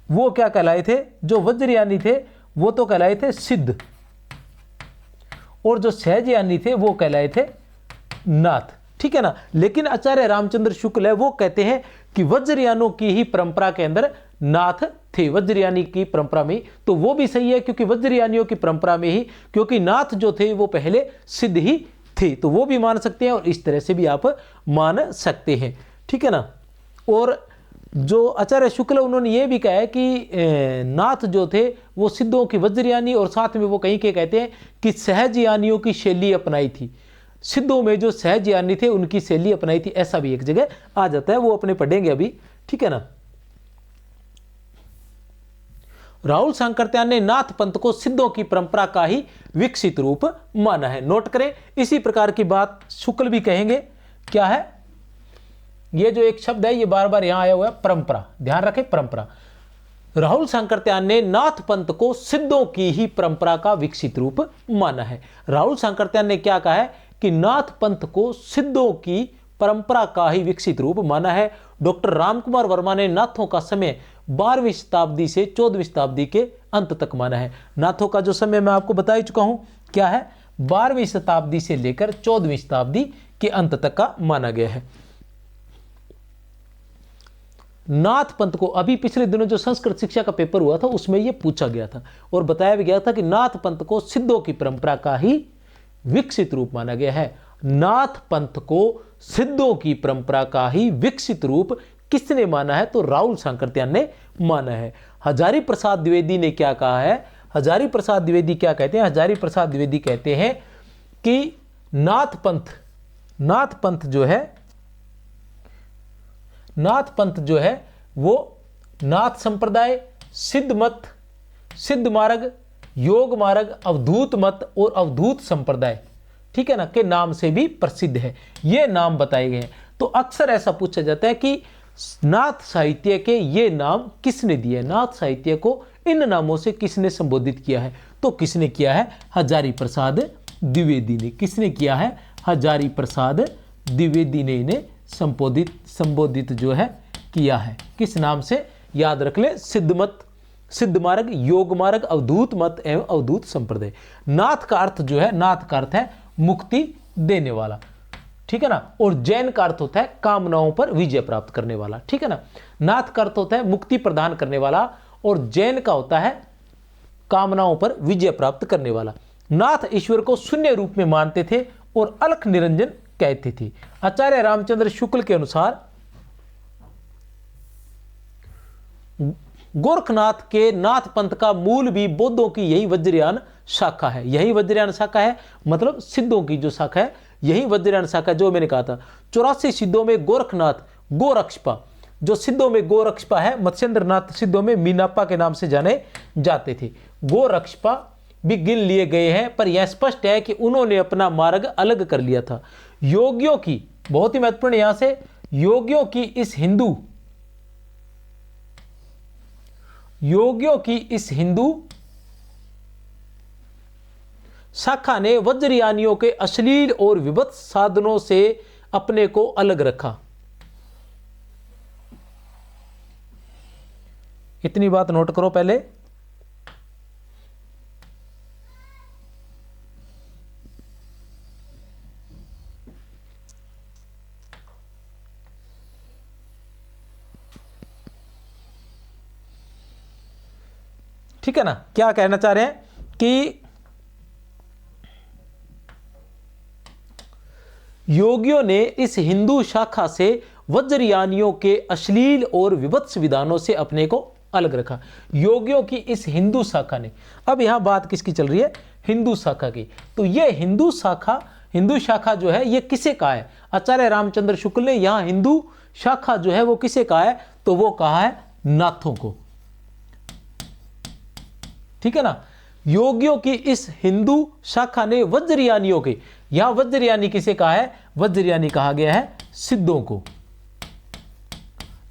वो क्या कहलाए थे, जो वज्रयानी थे वो तो कहलाए थे सिद्ध, और जो सहजयानी थे वो कहलाए थे नाथ। ठीक है ना। लेकिन आचार्य रामचंद्र शुक्ल है वो कहते हैं कि वज्रयानों की ही परंपरा के अंदर नाथ थे, वज्रयानी की परंपरा में। तो वो भी सही है क्योंकि वज्रयानियों की परंपरा में ही, क्योंकि नाथ जो थे वो पहले सिद्ध ही थे, तो वो भी मान सकते हैं और इस तरह से भी आप मान सकते हैं। ठीक है ना। और जो आचार्य शुक्ल उन्होंने ये भी कहा है कि नाथ जो थे वो सिद्धों की वज्रयानी, और साथ में वो कहीं के कहते हैं कि सहजयानियों की शैली अपनाई थी। सिद्धों में जो सहजयानी थे उनकी शैली अपनाई थी, ऐसा भी एक जगह आ जाता है, वो अपने पढ़ेंगे अभी। ठीक है ना। राहुल सांकृत्यायन ने नाथ पंथ को सिद्धों की परंपरा का ही विकसित रूप माना है। नोट करें, इसी प्रकार की बात शुक्ल भी कहेंगे। क्या है, ये जो एक शब्द है ये बार बार यहां आया हुआ है, परंपरा। ध्यान रखें, परंपरा। राहुल सांकृत्यायन ने नाथ पंथ को सिद्धों की ही परंपरा का विकसित रूप माना है। राहुल सांकृत्यायन ने क्या कहा है कि नाथ पंथ को सिद्धों की परंपरा का ही विकसित रूप माना है। डॉक्टर रामकुमार वर्मा ने नाथों का समय 12वीं शताब्दी से 14वीं शताब्दी के अंत तक माना है। नाथों का जो समय मैं आपको बता ही चुका हूं, क्या है, 12वीं शताब्दी से लेकर 14वीं शताब्दी के अंत तक का माना गया है। नाथ पंथ को अभी पिछले दिनों जो संस्कृत शिक्षा का पेपर हुआ था उसमें यह पूछा गया था और बताया भी गया था कि नाथ पंथ को सिद्धों की परंपरा का ही विकसित रूप माना गया है। नाथ पंथ को सिद्धों की परंपरा का ही विकसित रूप किसने माना है, तो राहुल सांकृत्यायन ने माना है। हजारी प्रसाद द्विवेदी ने क्या कहा है, हजारी प्रसाद द्विवेदी क्या कहते हैं, हजारी प्रसाद द्विवेदी कहते हैं कि नाथ पंथ जो है वो नाथ संप्रदाय, सिद्ध मत, सिद्ध मार्ग, योग मार्ग, अवधूत मत और अवधूत संप्रदाय, ठीक है ना, के नाम से भी प्रसिद्ध है। ये नाम बताए गए हैं। तो अक्सर ऐसा पूछा जाता है कि नाथ साहित्य के ये नाम किसने दिए, नाथ साहित्य को इन नामों से किसने संबोधित किया है, तो किसने किया है, हजारी प्रसाद द्विवेदी ने। किसने किया है, हजारी प्रसाद द्विवेदी ने इन्हें संबोधित जो है किया है। किस नाम से, याद रख ले, सिद्ध मत, सिद्ध मार्ग, योग मार्ग, अवधूत मत एवं अवधूत संप्रदाय। नाथ का अर्थ जो है, नाथ का अर्थ है मुक्ति देने वाला, ठीक है ना। और जैन का अर्थ होता है कामनाओं पर विजय प्राप्त करने वाला, ठीक है ना। नाथ का अर्थ होता है मुक्ति प्रदान करने वाला और जैन का होता है कामनाओं पर विजय प्राप्त करने वाला। नाथ ईश्वर को शून्य रूप में मानते थे और अलख निरंजन कहते थे। आचार्य रामचंद्र शुक्ल के अनुसार गोरखनाथ के नाथ पंथ का मूल भी बौद्धों की यही वज्रयान शाखा है। यही वज्रयान शाखा है, मतलब सिद्धों की जो शाखा है यही वज्रयान शाखा, जो मैंने कहा था 84 सिद्धों में गोरखनाथ, गोरक्षपा, जो सिद्धों में गोरक्षपा है, मत्स्येंद्रनाथ सिद्धों में मीनाप्पा के नाम से जाने जाते थे। गोरक्षपा भी गिन लिए गए हैं, पर यह स्पष्ट है कि उन्होंने अपना मार्ग अलग कर लिया था। योगियों की, बहुत ही महत्वपूर्ण यहां से, योगियों की इस हिंदू शाखा ने वज्रयानियों के अश्लील और विभत्स साधनों से अपने को अलग रखा। इतनी बात नोट करो पहले। ठीक है ना। क्या कहना चाह रहे हैं कि योगियों ने इस हिंदू शाखा से वज्रयानियों के अश्लील और विभत्स विधानों से अपने को अलग रखा। योगियों की इस हिंदू शाखा ने, अब यहां बात किसकी चल रही है? हिंदू शाखा की। तो ये हिंदू शाखा जो है ये किसे कहा है? आचार्य रामचंद्र शुक्ल ने यहां हिंदू शाखा जो है वो किसे कहा है? तो वो कहा है नाथों को। ठीक है ना। योगियों की इस हिंदू शाखा ने वज्रयानियों के, यहां वज्रयानी किसे कहा है? वज्रयानी कहा गया है सिद्धों को।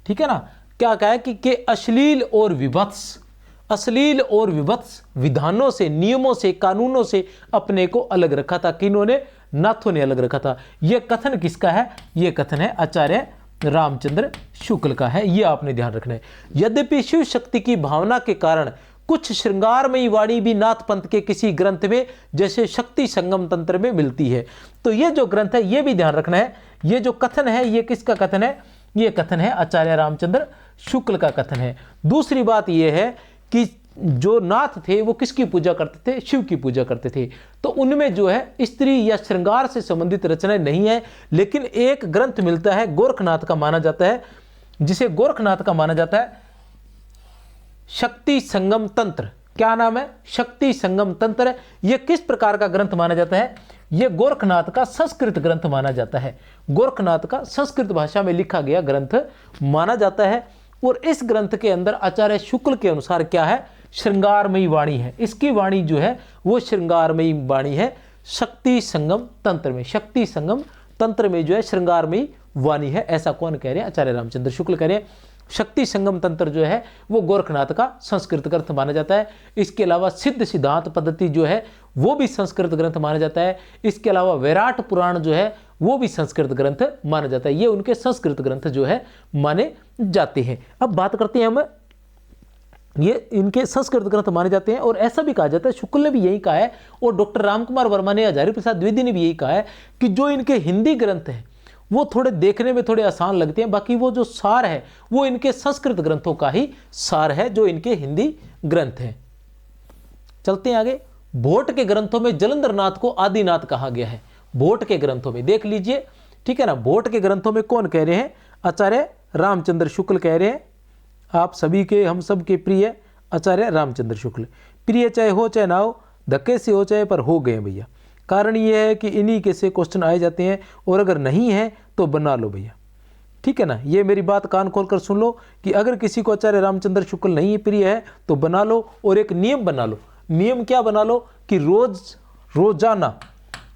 ठीक है ना। क्या कहा है कि अश्लील और विभत्स विधानों से, नियमों से, कानूनों से अपने को अलग रखा था। किन्होंने? नाथों ने अलग रखा था। यह कथन किसका है? यह कथन है आचार्य रामचंद्र शुक्ल का है। यह आपने ध्यान रखना है। यद्यपि शिव शक्ति की भावना के कारण कुछ श्रृंगारमयी वाणी भी नाथ पंथ के किसी ग्रंथ में, जैसे शक्ति संगम तंत्र में मिलती है। तो ये जो ग्रंथ है ये भी ध्यान रखना है। ये जो कथन है ये किसका कथन है? ये कथन है आचार्य रामचंद्र शुक्ल का कथन है। दूसरी बात यह है कि जो नाथ थे वो किसकी पूजा करते थे? शिव की पूजा करते थे। तो उनमें जो है स्त्री या श्रृंगार से संबंधित रचनाएं नहीं है, लेकिन एक ग्रंथ मिलता है गोरखनाथ का माना जाता है, जिसे गोरखनाथ का माना जाता है शक्ति संगम तंत्र। क्या नाम है? शक्ति संगम तंत्र। यह किस प्रकार का ग्रंथ माना जाता है? यह गोरखनाथ का संस्कृत ग्रंथ माना जाता है। गोरखनाथ का संस्कृत भाषा में लिखा गया ग्रंथ माना जाता है। और इस ग्रंथ के अंदर आचार्य शुक्ल के अनुसार क्या है? श्रृंगारमयी वाणी है। इसकी वाणी जो है वो श्रृंगारमयी वाणी है। शक्ति संगम तंत्र में, शक्ति संगम तंत्र में जो है श्रृंगारमयी वाणी है। ऐसा कौन कह रहे हैं? आचार्य रामचंद्र शुक्ल कह रहे हैं। शक्ति संगम तंत्र जो है वो गोरखनाथ का संस्कृत ग्रंथ माना जाता है। इसके अलावा सिद्ध सिद्धांत पद्धति जो है वो भी संस्कृत ग्रंथ माना जाता है। इसके अलावा विराट पुराण जो है वो भी संस्कृत ग्रंथ माना जाता है। ये उनके संस्कृत ग्रंथ जो है माने जाते हैं। अब बात करते हैं हम, ये इनके संस्कृत ग्रंथ माने जाते हैं। और ऐसा भी कहा जाता है, शुक्ल ने भी यही कहा है और डॉक्टर रामकुमार वर्मा ने, हजारी प्रसाद द्विवेदी ने भी यही कहा है कि जो इनके हिंदी ग्रंथ हैं वो थोड़े देखने में थोड़े आसान लगते हैं, बाकी वो जो सार है वो इनके संस्कृत ग्रंथों का ही सार है, जो इनके हिंदी ग्रंथ हैं। चलते हैं आगे। भोट के ग्रंथों में जलंधरनाथ को आदिनाथ कहा गया है। भोट के ग्रंथों में देख लीजिए, ठीक है ना। भोट के ग्रंथों में कौन कह रहे हैं? आचार्य रामचंद्र शुक्ल कह रहे हैं। आप सभी के, हम सब के प्रिय आचार्य रामचंद्र शुक्ल। प्रिय चाहे हो चाहे ना हो, धक्के से हो चाहे पर हो गए भैया। कारण ये है कि इन्हीं के से क्वेश्चन आए जाते हैं, और अगर नहीं है तो बना लो भैया। ठीक है ना। ये मेरी बात कान खोलकर सुन लो कि अगर किसी को आचार्य रामचंद्र शुक्ल नहीं प्रिय है तो बना लो। और एक नियम बना लो। नियम क्या बना लो कि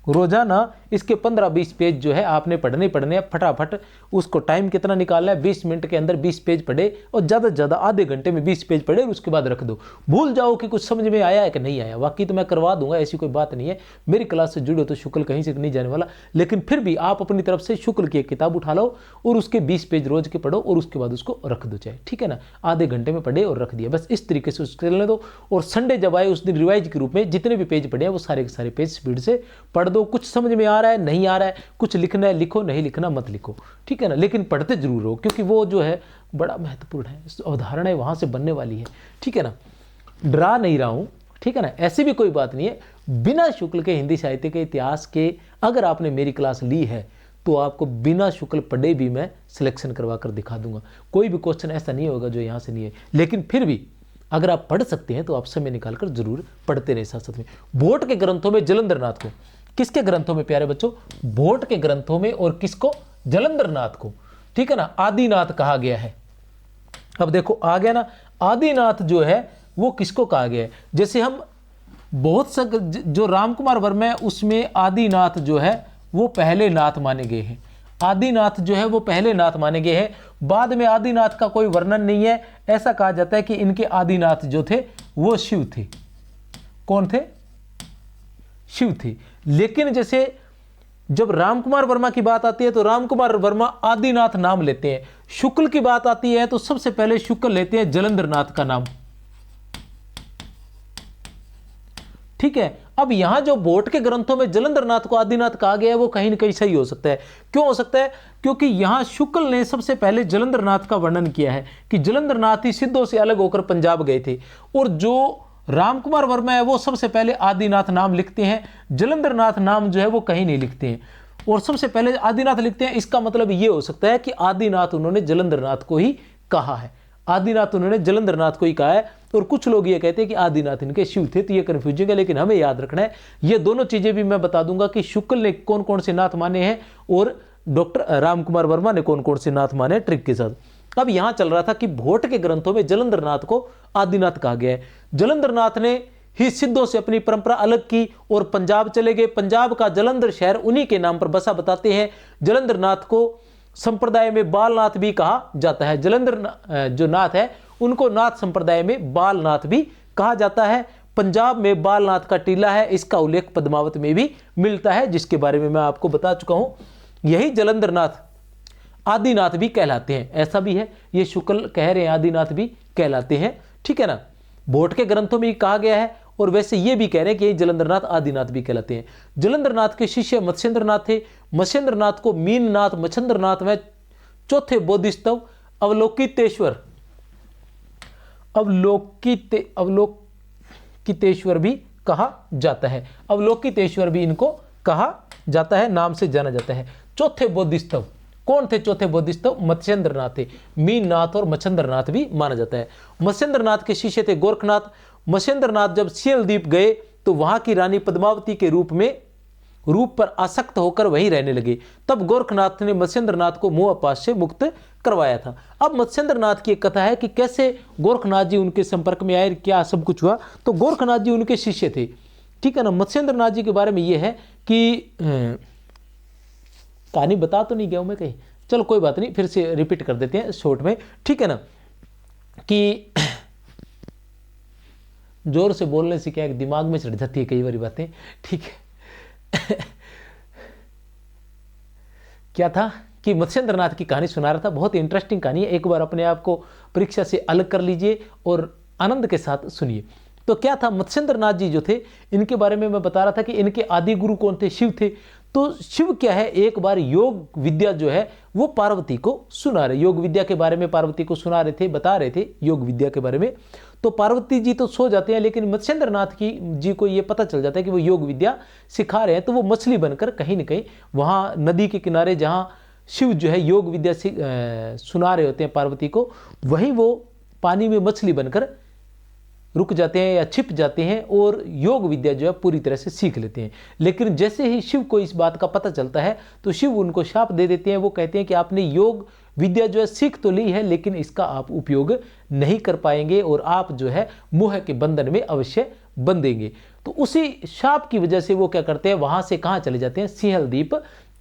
रोजाना इसके 15-20 पेज जो है आपने पढ़ने हैं फटाफट। उसको टाइम कितना निकालना है? 20 मिनट के अंदर 20 पेज पढ़े, और ज़्यादा से ज़्यादा आधे घंटे में 20 पेज पढ़े और उसके बाद रख दो। भूल जाओ कि कुछ समझ में आया है कि नहीं आया। बाकी तो मैं करवा दूंगा, ऐसी कोई बात नहीं है। मेरी क्लास से जुड़ो तो शुक्ल कहीं से नहीं जाने वाला। लेकिन फिर भी आप अपनी तरफ से शुक्ल की एक किताब उठा लो और उसके 20 पेज रोज के पढ़ो और उसके बाद उसको रख दो चाहे। ठीक है ना। आधे घंटे में पढ़े और रख दिया, बस इस तरीके से उसको चलने दो। और संडे जब आए उस दिन रिवाइज के रूप में जितने भी पेज पढ़े हैं वो सारे के सारे पेज स्पीड से पढ़ दो। कुछ समझ में आ रहा है, नहीं आ रहा है, कुछ लिखना है लिखो, नहीं लिखना मत लिखो। ठीक है ना। लेकिन पढ़ते जरूर हो, क्योंकि वो जो है बड़ा महत्वपूर्ण है। अवधारणाएं वहां से बनने वाली है। ठीक है ना। डरा नहीं रहा हूं, ठीक है ना। ऐसी भी कोई बात नहीं है। बिना शुक्ल के हिंदी साहित्य के इतिहास के अगर आपने मेरी क्लास ली है तो आपको बिना शुक्ल पढ़े भी मैं सिलेक्शन करवा कर दिखा दूंगा। कोई भी क्वेश्चन ऐसा नहीं होगा जो यहां से नहीं है। लेकिन फिर भी अगर आप पढ़ सकते हैं तो आप समय निकालकर जरूर पढ़ते रहे साथ साथ में। भोट के ग्रंथों में जलंधरनाथ को, किसके ग्रंथों में प्यारे बच्चों? भोट के ग्रंथों में। और किसको? जलंधरनाथ को। ठीक है ना। आदिनाथ कहा गया है। अब देखो आ गया ना। आदिनाथ जो है वो किसको कहा गया है? जैसे हम बहुत सा जो रामकुमार वर्मा है उसमें आदिनाथ जो है वो पहले नाथ माने गए हैं। आदिनाथ जो है वो पहले नाथ माने गए हैं। बाद में आदिनाथ का कोई वर्णन नहीं है। ऐसा कहा जाता है कि इनके आदिनाथ जो थे वो शिव थे। कौन थे? शिव थे। लेकिन जैसे जब रामकुमार वर्मा की बात आती है तो रामकुमार वर्मा आदिनाथ नाम लेते हैं। शुक्ल की बात आती है तो सबसे पहले शुक्ल लेते हैं जलंधरनाथ का नाम। ठीक है। अब यहां जो भोट के ग्रंथों में जलंधरनाथ को आदिनाथ कहा गया है वो कहीं ना कहीं सही हो सकता है। क्यों हो सकता है? क्योंकि यहां शुक्ल ने सबसे पहले जलंधरनाथ का वर्णन किया है कि जलंधरनाथ ही सिद्धों से अलग होकर पंजाब गए थे। और जो राम कुमार वर्मा है वो सबसे पहले आदिनाथ नाम लिखते हैं, जलंधर नाथ नाम जो है वो कहीं नहीं लिखते हैं, और सबसे पहले आदिनाथ लिखते हैं। इसका मतलब ये हो सकता है कि आदिनाथ उन्होंने जलंधर नाथ को ही कहा है, आदिनाथ उन्होंने जलंधर नाथ को ही कहा है। और कुछ लोग ये कहते हैं कि आदिनाथ इनके शिव थे, तो ये कंफ्यूजिंग है, लेकिन हमें याद रखना है ये दोनों चीजें भी मैं बता दूंगा कि शुक्ल ने कौन कौन से नाथ माने हैं और डॉक्टर राम कुमार वर्मा ने कौन कौन से नाथ माने हैं ट्रिक के साथ। अब यहां चल रहा था कि भोट के ग्रंथों में जलंधर नाथ को आदिनाथ कहा गया है। जलंधर नाथ ने ही सिद्धों से अपनी परंपरा अलग की और पंजाब चले गए। पंजाब का जलंधर शहर उन्हीं के नाम पर बसा बताते हैं। जलंधर नाथ को संप्रदाय में बालनाथ भी कहा जाता है। जलंधर जो नाथ है उनको नाथ संप्रदाय में बालनाथ भी कहा जाता है। पंजाब में बालनाथ का टीला है, इसका उल्लेख पद्मावत में भी मिलता है, जिसके बारे में मैं आपको बता चुका हूं। यही जलंधर नाथ आदिनाथ भी कहलाते हैं, ऐसा भी है, ये शुक्ल कह रहे हैं आदिनाथ भी कहलाते हैं, ठीक है ना। भोट के ग्रंथों में कहा गया है, और वैसे ये भी कह रहे हैं कि जलंधरनाथ आदिनाथ भी कहलाते हैं। जलंधरनाथ के शिष्य मत्स्येंद्रनाथ थे। मत्स्येंद्रनाथ को मीननाथ, मच्छेंद्रनाथ में चौथे बोधिसत्व अवलोकितेश्वर भी कहा जाता है। अवलोकितेश्वर भी इनको कहा जाता है, नाम से जाना जाता है। चौथे बोधिसत्व कौन थे? चौथे बोधिसत्व मत्स्येंद्रनाथ थे। मीननाथ और मच्छेंद्रनाथ भी माना जाता है। मत्स्येंद्रनाथ के शिष्य थे गोरखनाथ। मत्स्येंद्रनाथ जब सियल द्वीप गए तो वहां की रानी पद्मावती के रूप पर आसक्त होकर वहीं रहने लगे। तब गोरखनाथ ने मत्स्येंद्रनाथ को मोहपाश से मुक्त करवाया था। अब मत्स्येंद्रनाथ की एक कथा है कि कैसे गोरखनाथ जी उनके संपर्क में आए, क्या सब कुछ हुआ। तो गोरखनाथ जी उनके शिष्य थे, ठीक है ना। मत्स्येंद्रनाथ जी के बारे में यह है कि कहानी बता तो नहीं गया हूं मैं कहीं, चलो कोई बात नहीं, फिर से रिपीट कर देते हैं शॉर्ट में, ठीक है ना। कि जोर से बोलने से क्या दिमाग में चढ़ जाती है कई बार बातें, ठीक है। क्या था कि मत्स्येंद्रनाथ की कहानी सुना रहा था, बहुत इंटरेस्टिंग कहानी है। एक बार अपने आप को परीक्षा से अलग कर लीजिए और आनंद के साथ सुनिए। तो क्या था, मत्स्येंद्रनाथ जी जो थे इनके बारे में मैं बता रहा था कि इनके आदि गुरु कौन थे? शिव थे। तो शिव क्या है, एक बार योग विद्या जो है वो पार्वती को सुना रहे, योग विद्या के बारे में पार्वती को सुना रहे थे, बता रहे थे योग विद्या के बारे में। तो पार्वती जी तो सो जाते हैं, लेकिन मत्स्येंद्रनाथ जी को ये पता चल जाता है कि वो योग विद्या सिखा रहे हैं। तो वो मछली बनकर कहीं न कहीं वहाँ नदी के किनारे जहाँ शिव जो है योग विद्या सुना रहे होते हैं पार्वती को, वहीं वो पानी में मछली बनकर रुक जाते हैं या छिप जाते हैं और योग विद्या जो है पूरी तरह से सीख लेते हैं। लेकिन जैसे ही शिव को इस बात का पता चलता है तो शिव उनको शाप दे देते हैं। वो कहते हैं कि आपने योग विद्या जो है सीख तो ली है, लेकिन इसका आप उपयोग नहीं कर पाएंगे और आप जो है मोह के बंधन में अवश्य बंधेंगे। तो उसी शाप की वजह से वो क्या करते हैं, वहां से कहाँ चले जाते हैं, सिंहल द्वीप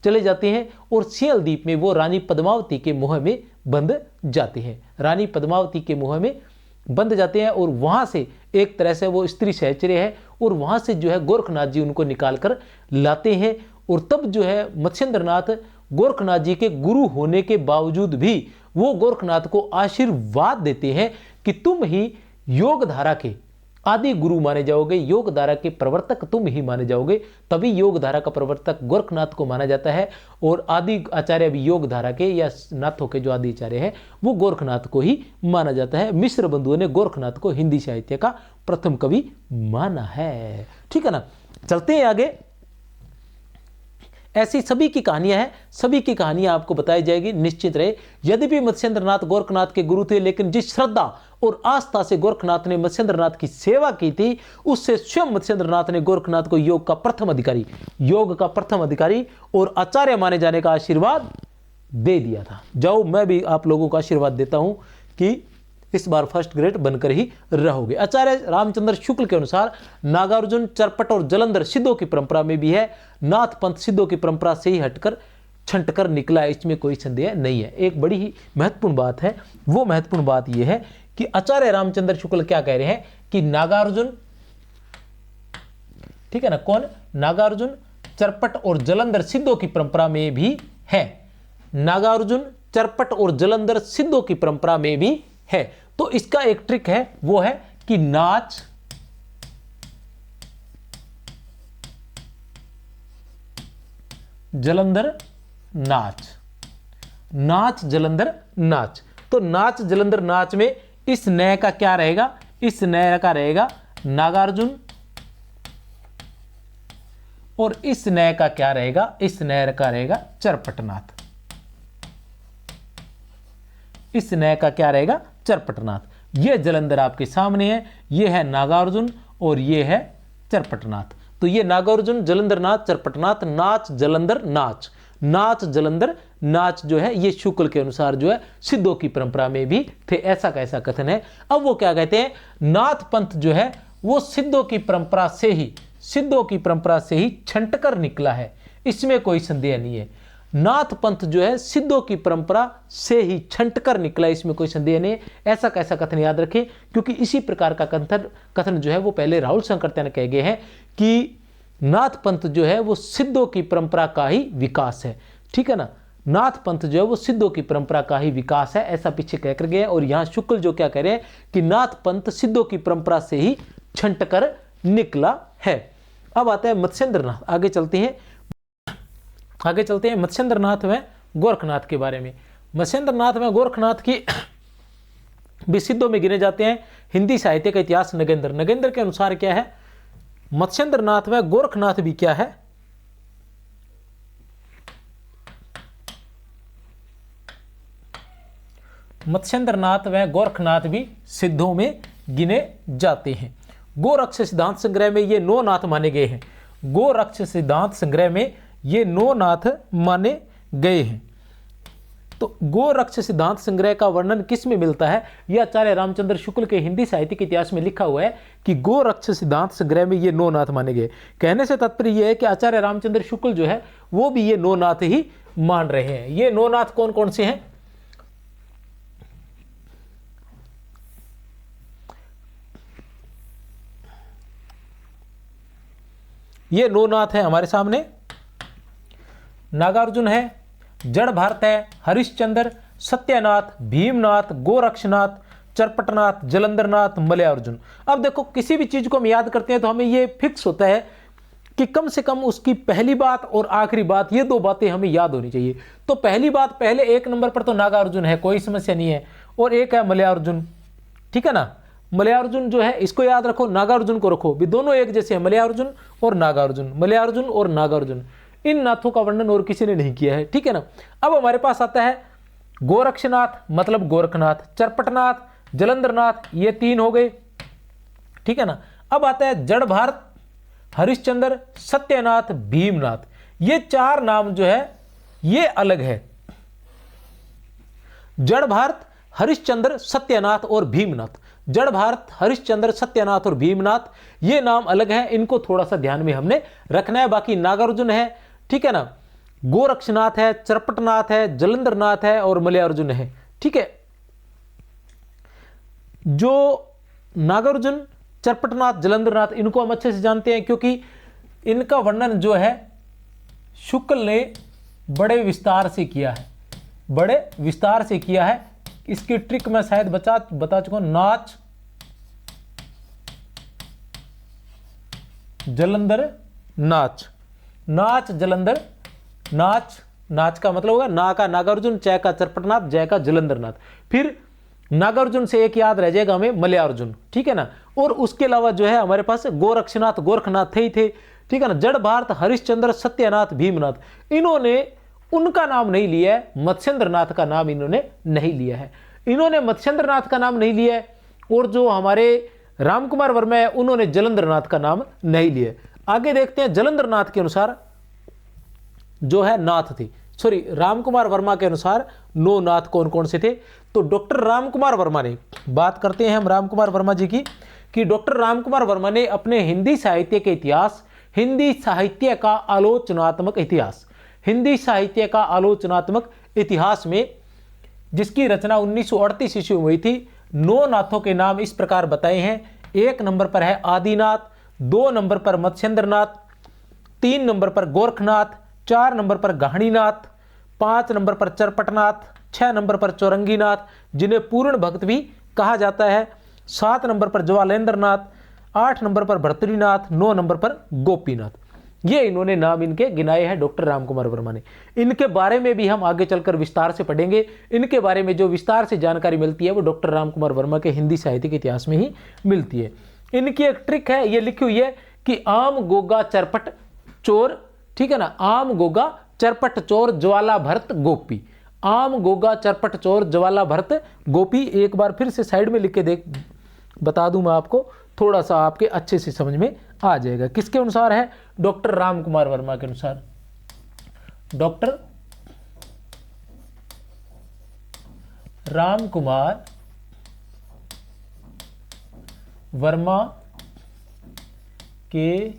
चले जाते हैं। और सिंहल द्वीप में वो रानी पद्मावती के मोह में बंध जाते हैं, रानी पद्मावती के मोह में बंध जाते हैं। और वहां से एक तरह से वो स्त्री सहचर्य है, और वहां से जो है गोरखनाथ जी उनको निकाल कर लाते हैं। और तब जो है मत्स्येंद्रनाथ गोरखनाथ जी के गुरु होने के बावजूद भी वो गोरखनाथ को आशीर्वाद देते हैं कि तुम ही योग धारा के आदि गुरु माने जाओगे, योग धारा के प्रवर्तक तुम ही माने जाओगे। तभी योग धारा का प्रवर्तक गोरखनाथ को माना जाता है, और आदि आचार्य भी योग धारा के या नाथों के जो आदि आचार्य है वो गोरखनाथ को ही माना जाता है। मिश्र बंधुओं ने गोरखनाथ को हिंदी साहित्य का प्रथम कवि माना है, ठीक है ना। चलते हैं आगे। ऐसी सभी की कहानियां हैं, सभी की कहानियां आपको बताई जाएगी, निश्चित रहे। यद्यपि मत्स्येंद्रनाथ गोरखनाथ के गुरु थे, लेकिन जिस श्रद्धा और आस्था से गोरखनाथ ने मत्स्येंद्रनाथ की सेवा की थी, उससे स्वयं मत्स्येंद्रनाथ ने गोरखनाथ को योग का प्रथम अधिकारी और आचार्य माने जाने का आशीर्वाद दे दिया था। जाओ, मैं भी आप लोगों को आशीर्वाद देता हूं कि इस बार फर्स्ट ग्रेड बनकर ही रहोगे। आचार्य रामचंद्र शुक्ल के अनुसार नागार्जुन, चरपट और जलंधर सिद्धों की परंपरा में भी है। नाथ पंथ सिद्धों की परंपरा से ही हटकर छंटकर निकला है, इसमें कोई संदेह नहीं है। एक बड़ी ही महत्वपूर्ण बात है, वो महत्वपूर्ण बात यह है कि आचार्य रामचंद्र शुक्ल क्या कह रहे हैं कि नागार्जुन, ठीक है ना, कौन? नागार्जुन, चरपट और जलंधर सिद्धों की परंपरा में भी है। नागार्जुन, चरपट और जलंधर सिद्धों की परंपरा में भी है। तो इसका एक ट्रिक है, वो है कि नाच, जलंधर, नाच, नाच, जलंधर, नाच। तो नाच, जलंधर, नाच में इस नय का क्या रहेगा? इस नय का रहेगा नागार्जुन, और इस नय का क्या रहेगा, इस नय का रहेगा चरपटनाथ। इस नय का क्या रहेगा, चरपटनाथ। ये जलंधर आपके सामने है, ये है नागार्जुन और ये है चरपटनाथ। तो ये नागार्जुन, जलंधरनाथ, चरपटनाथ, नाच जलंधर नाच, नाच जलंधर नाच जो है ये शुक्ल के अनुसार जो है सिद्धों की परंपरा में भी थे, ऐसा कैसा कथन है। अब वो क्या कहते हैं, नाथ पंथ जो है वो सिद्धों की परंपरा से ही, सिद्धों की परंपरा से ही छंटकर निकला है, इसमें कोई संदेह नहीं है। नाथ पंथ जो है सिद्धों की परंपरा से ही छंटकर निकला, इसमें कोई संदेह नहीं है। ऐसा कैसा कथन याद रखें, क्योंकि इसी प्रकार का कथन जो है वो पहले राहुल शंकरत्यान कह गए हैं कि नाथ पंथ जो है वो सिद्धों की परंपरा का ही विकास है, ठीक है ना। नाथ पंथ जो है वो सिद्धों की परंपरा का ही विकास है, ऐसा पीछे कहकर गए। और यहाँ शुक्ल जो क्या कह रहे हैं कि नाथ पंथ सिद्धों की परंपरा से ही छंटकर निकला है। अब आता है मत्स्येंद्रनाथ, आगे चलते हैं, आगे चलते हैं मत्स्येंद्रनाथ व गोरखनाथ के बारे में। मत्स्येंद्रनाथ व गोरखनाथ की भी सिद्धों में गिने जाते हैं। हिंदी साहित्य का इतिहास नगेंद्र, नगेंद्र के अनुसार क्या है, मत्स्येंद्रनाथ व गोरखनाथ भी क्या है, मत्स्येंद्रनाथ व गोरखनाथ भी सिद्धों में गिने जाते हैं। गोरक्ष सिद्धांत संग्रह में ये 9 नाथ माने गए हैं। गोरक्ष सिद्धांत संग्रह में ये 9 नाथ माने गए हैं। तो गोरक्ष सिद्धांत संग्रह का वर्णन किस में मिलता है, यह आचार्य रामचंद्र शुक्ल के हिंदी साहित्य के इतिहास में लिखा हुआ है कि गोरक्ष सिद्धांत संग्रह में ये 9 नाथ माने गए। कहने से तात्पर्य यह है कि आचार्य रामचंद्र शुक्ल जो है वो भी ये 9 नाथ ही मान रहे हैं। ये 9 नाथ कौन कौन से हैं, ये 9 नाथ है हमारे सामने। नागार्जुन है, जड़ भारत है, हरिश्चंद्र, सत्यनाथ, भीमनाथ, गोरक्षनाथ, चरपटनाथ, जलंधरनाथ, मलयार्जुन। अब देखो किसी भी चीज को हम याद करते हैं तो हमें ये फिक्स होता है कि कम से कम उसकी पहली बात और आखिरी बात, ये 2 बातें हमें याद होनी चाहिए। तो पहली बात, पहले 1 नंबर पर तो नागार्जुन है, कोई समस्या नहीं है, और एक है मलयार्जुन, ठीक है ना। मलयार्जुन जो है इसको याद रखो, नागार्जुन को रखो भी, दोनों एक जैसे हैं, मलयार्जुन और नागार्जुन, मलयार्जुन और नागार्जुन। इन नाथों का वर्णन और किसी ने नहीं किया है, ठीक है ना। अब हमारे पास आता है गोरक्षनाथ मतलब गोरखनाथ, चरपटनाथ, जलंधरनाथ, ये 3 हो गए, ठीक है ना। अब आता है जड़ भारत, हरिश्चंद्र, सत्यनाथ, भीमनाथ। ये 4 नाम जो है ये अलग है। जड़ भारत, हरिश्चंद्र, सत्यनाथ और भीमनाथ। जड़ भारत, हरिश्चंद्र, सत्यनाथ और भीमनाथ ये नाम अलग है, इनको थोड़ा सा ध्यान में हमने रखना है। बाकी नागार्जुन है, ठीक है ना, गोरक्षनाथ है, चरपटनाथ है, जलंधरनाथ है और मलयार्जुन है, ठीक है। जो नागार्जुन, चरपटनाथ, जलंधरनाथ इनको हम अच्छे से जानते हैं क्योंकि इनका वर्णन जो है शुक्ल ने बड़े विस्तार से किया है, बड़े विस्तार से किया है। इसकी ट्रिक मैं शायद बता चुका हूं, नाच जलंधर नाच, नाच जलंधर नाच, नाच का मतलब होगा ना का नागार्जुन, च का चरपटनाथ, जय का जलंधरनाथ। फिर नागार्जुन से एक याद रह जाएगा हमें, मलयार्जुन, ठीक है ना। और उसके अलावा जो है हमारे पास गोरक्षनाथ, गोरखनाथ थे ही थे, ठीक है ना। जड़ भारत, हरिश्चंद्र, सत्यनाथ, भीमनाथ, इन्होंने उनका नाम नहीं लिया है, मत्स्येंद्रनाथ का नाम इन्होंने नहीं लिया है। इन्होंने मत्स्येंद्रनाथ का नाम नहीं लिया है, और जो हमारे रामकुमार वर्मा है उन्होंने जलंधरनाथ का नाम नहीं लिया। आगे देखते हैं जलंधरनाथ के अनुसार जो है नाथ थे, सॉरी रामकुमार वर्मा के अनुसार 9 नाथ कौन कौन से थे। तो डॉक्टर रामकुमार वर्मा ने, बात करते हैं हम रामकुमार वर्मा जी की, कि डॉक्टर रामकुमार वर्मा ने अपने हिंदी साहित्य के इतिहास, हिंदी साहित्य का आलोचनात्मक इतिहास, हिंदी साहित्य का आलोचनात्मक इतिहास में जिसकी रचना 1938 ईस्वी में हुई थी, 9 नाथों के नाम इस प्रकार बताए हैं। 1 नंबर पर है आदिनाथ, 2 नंबर पर मत्स्येंद्रनाथ, 3 नंबर पर गोरखनाथ, 4 नंबर पर गहणीनाथ, 5 नंबर पर चरपटनाथ, 6 नंबर पर चौरंगीनाथ जिन्हें पूर्ण भक्त भी कहा जाता है, 7 नंबर पर ज्वालेंद्रनाथ, 8 नंबर पर भर्तृनाथ, 9 नंबर पर गोपीनाथ। ये इन्होंने नाम इनके गिनाए हैं डॉक्टर रामकुमार वर्मा ने। इनके बारे में भी हम आगे चलकर विस्तार से पढ़ेंगे। इनके बारे में जो विस्तार से जानकारी मिलती है वो डॉक्टर रामकुमार वर्मा के हिंदी साहित्य के इतिहास में ही मिलती है। इनकी एक ट्रिक है, ये लिखी हुई है कि आम गोगा चरपट चोर, ठीक है ना, आम गोगा चरपट चोर ज्वाला भरत गोपी, आम गोगा चरपट चोर ज्वाला भरत गोपी। एक बार फिर से साइड में लिख के देख बता दूं मैं आपको, थोड़ा सा आपके अच्छे से समझ में आ जाएगा। किसके अनुसार है? डॉक्टर राम कुमार वर्मा के अनुसार। डॉक्टर राम कुमार वर्मा के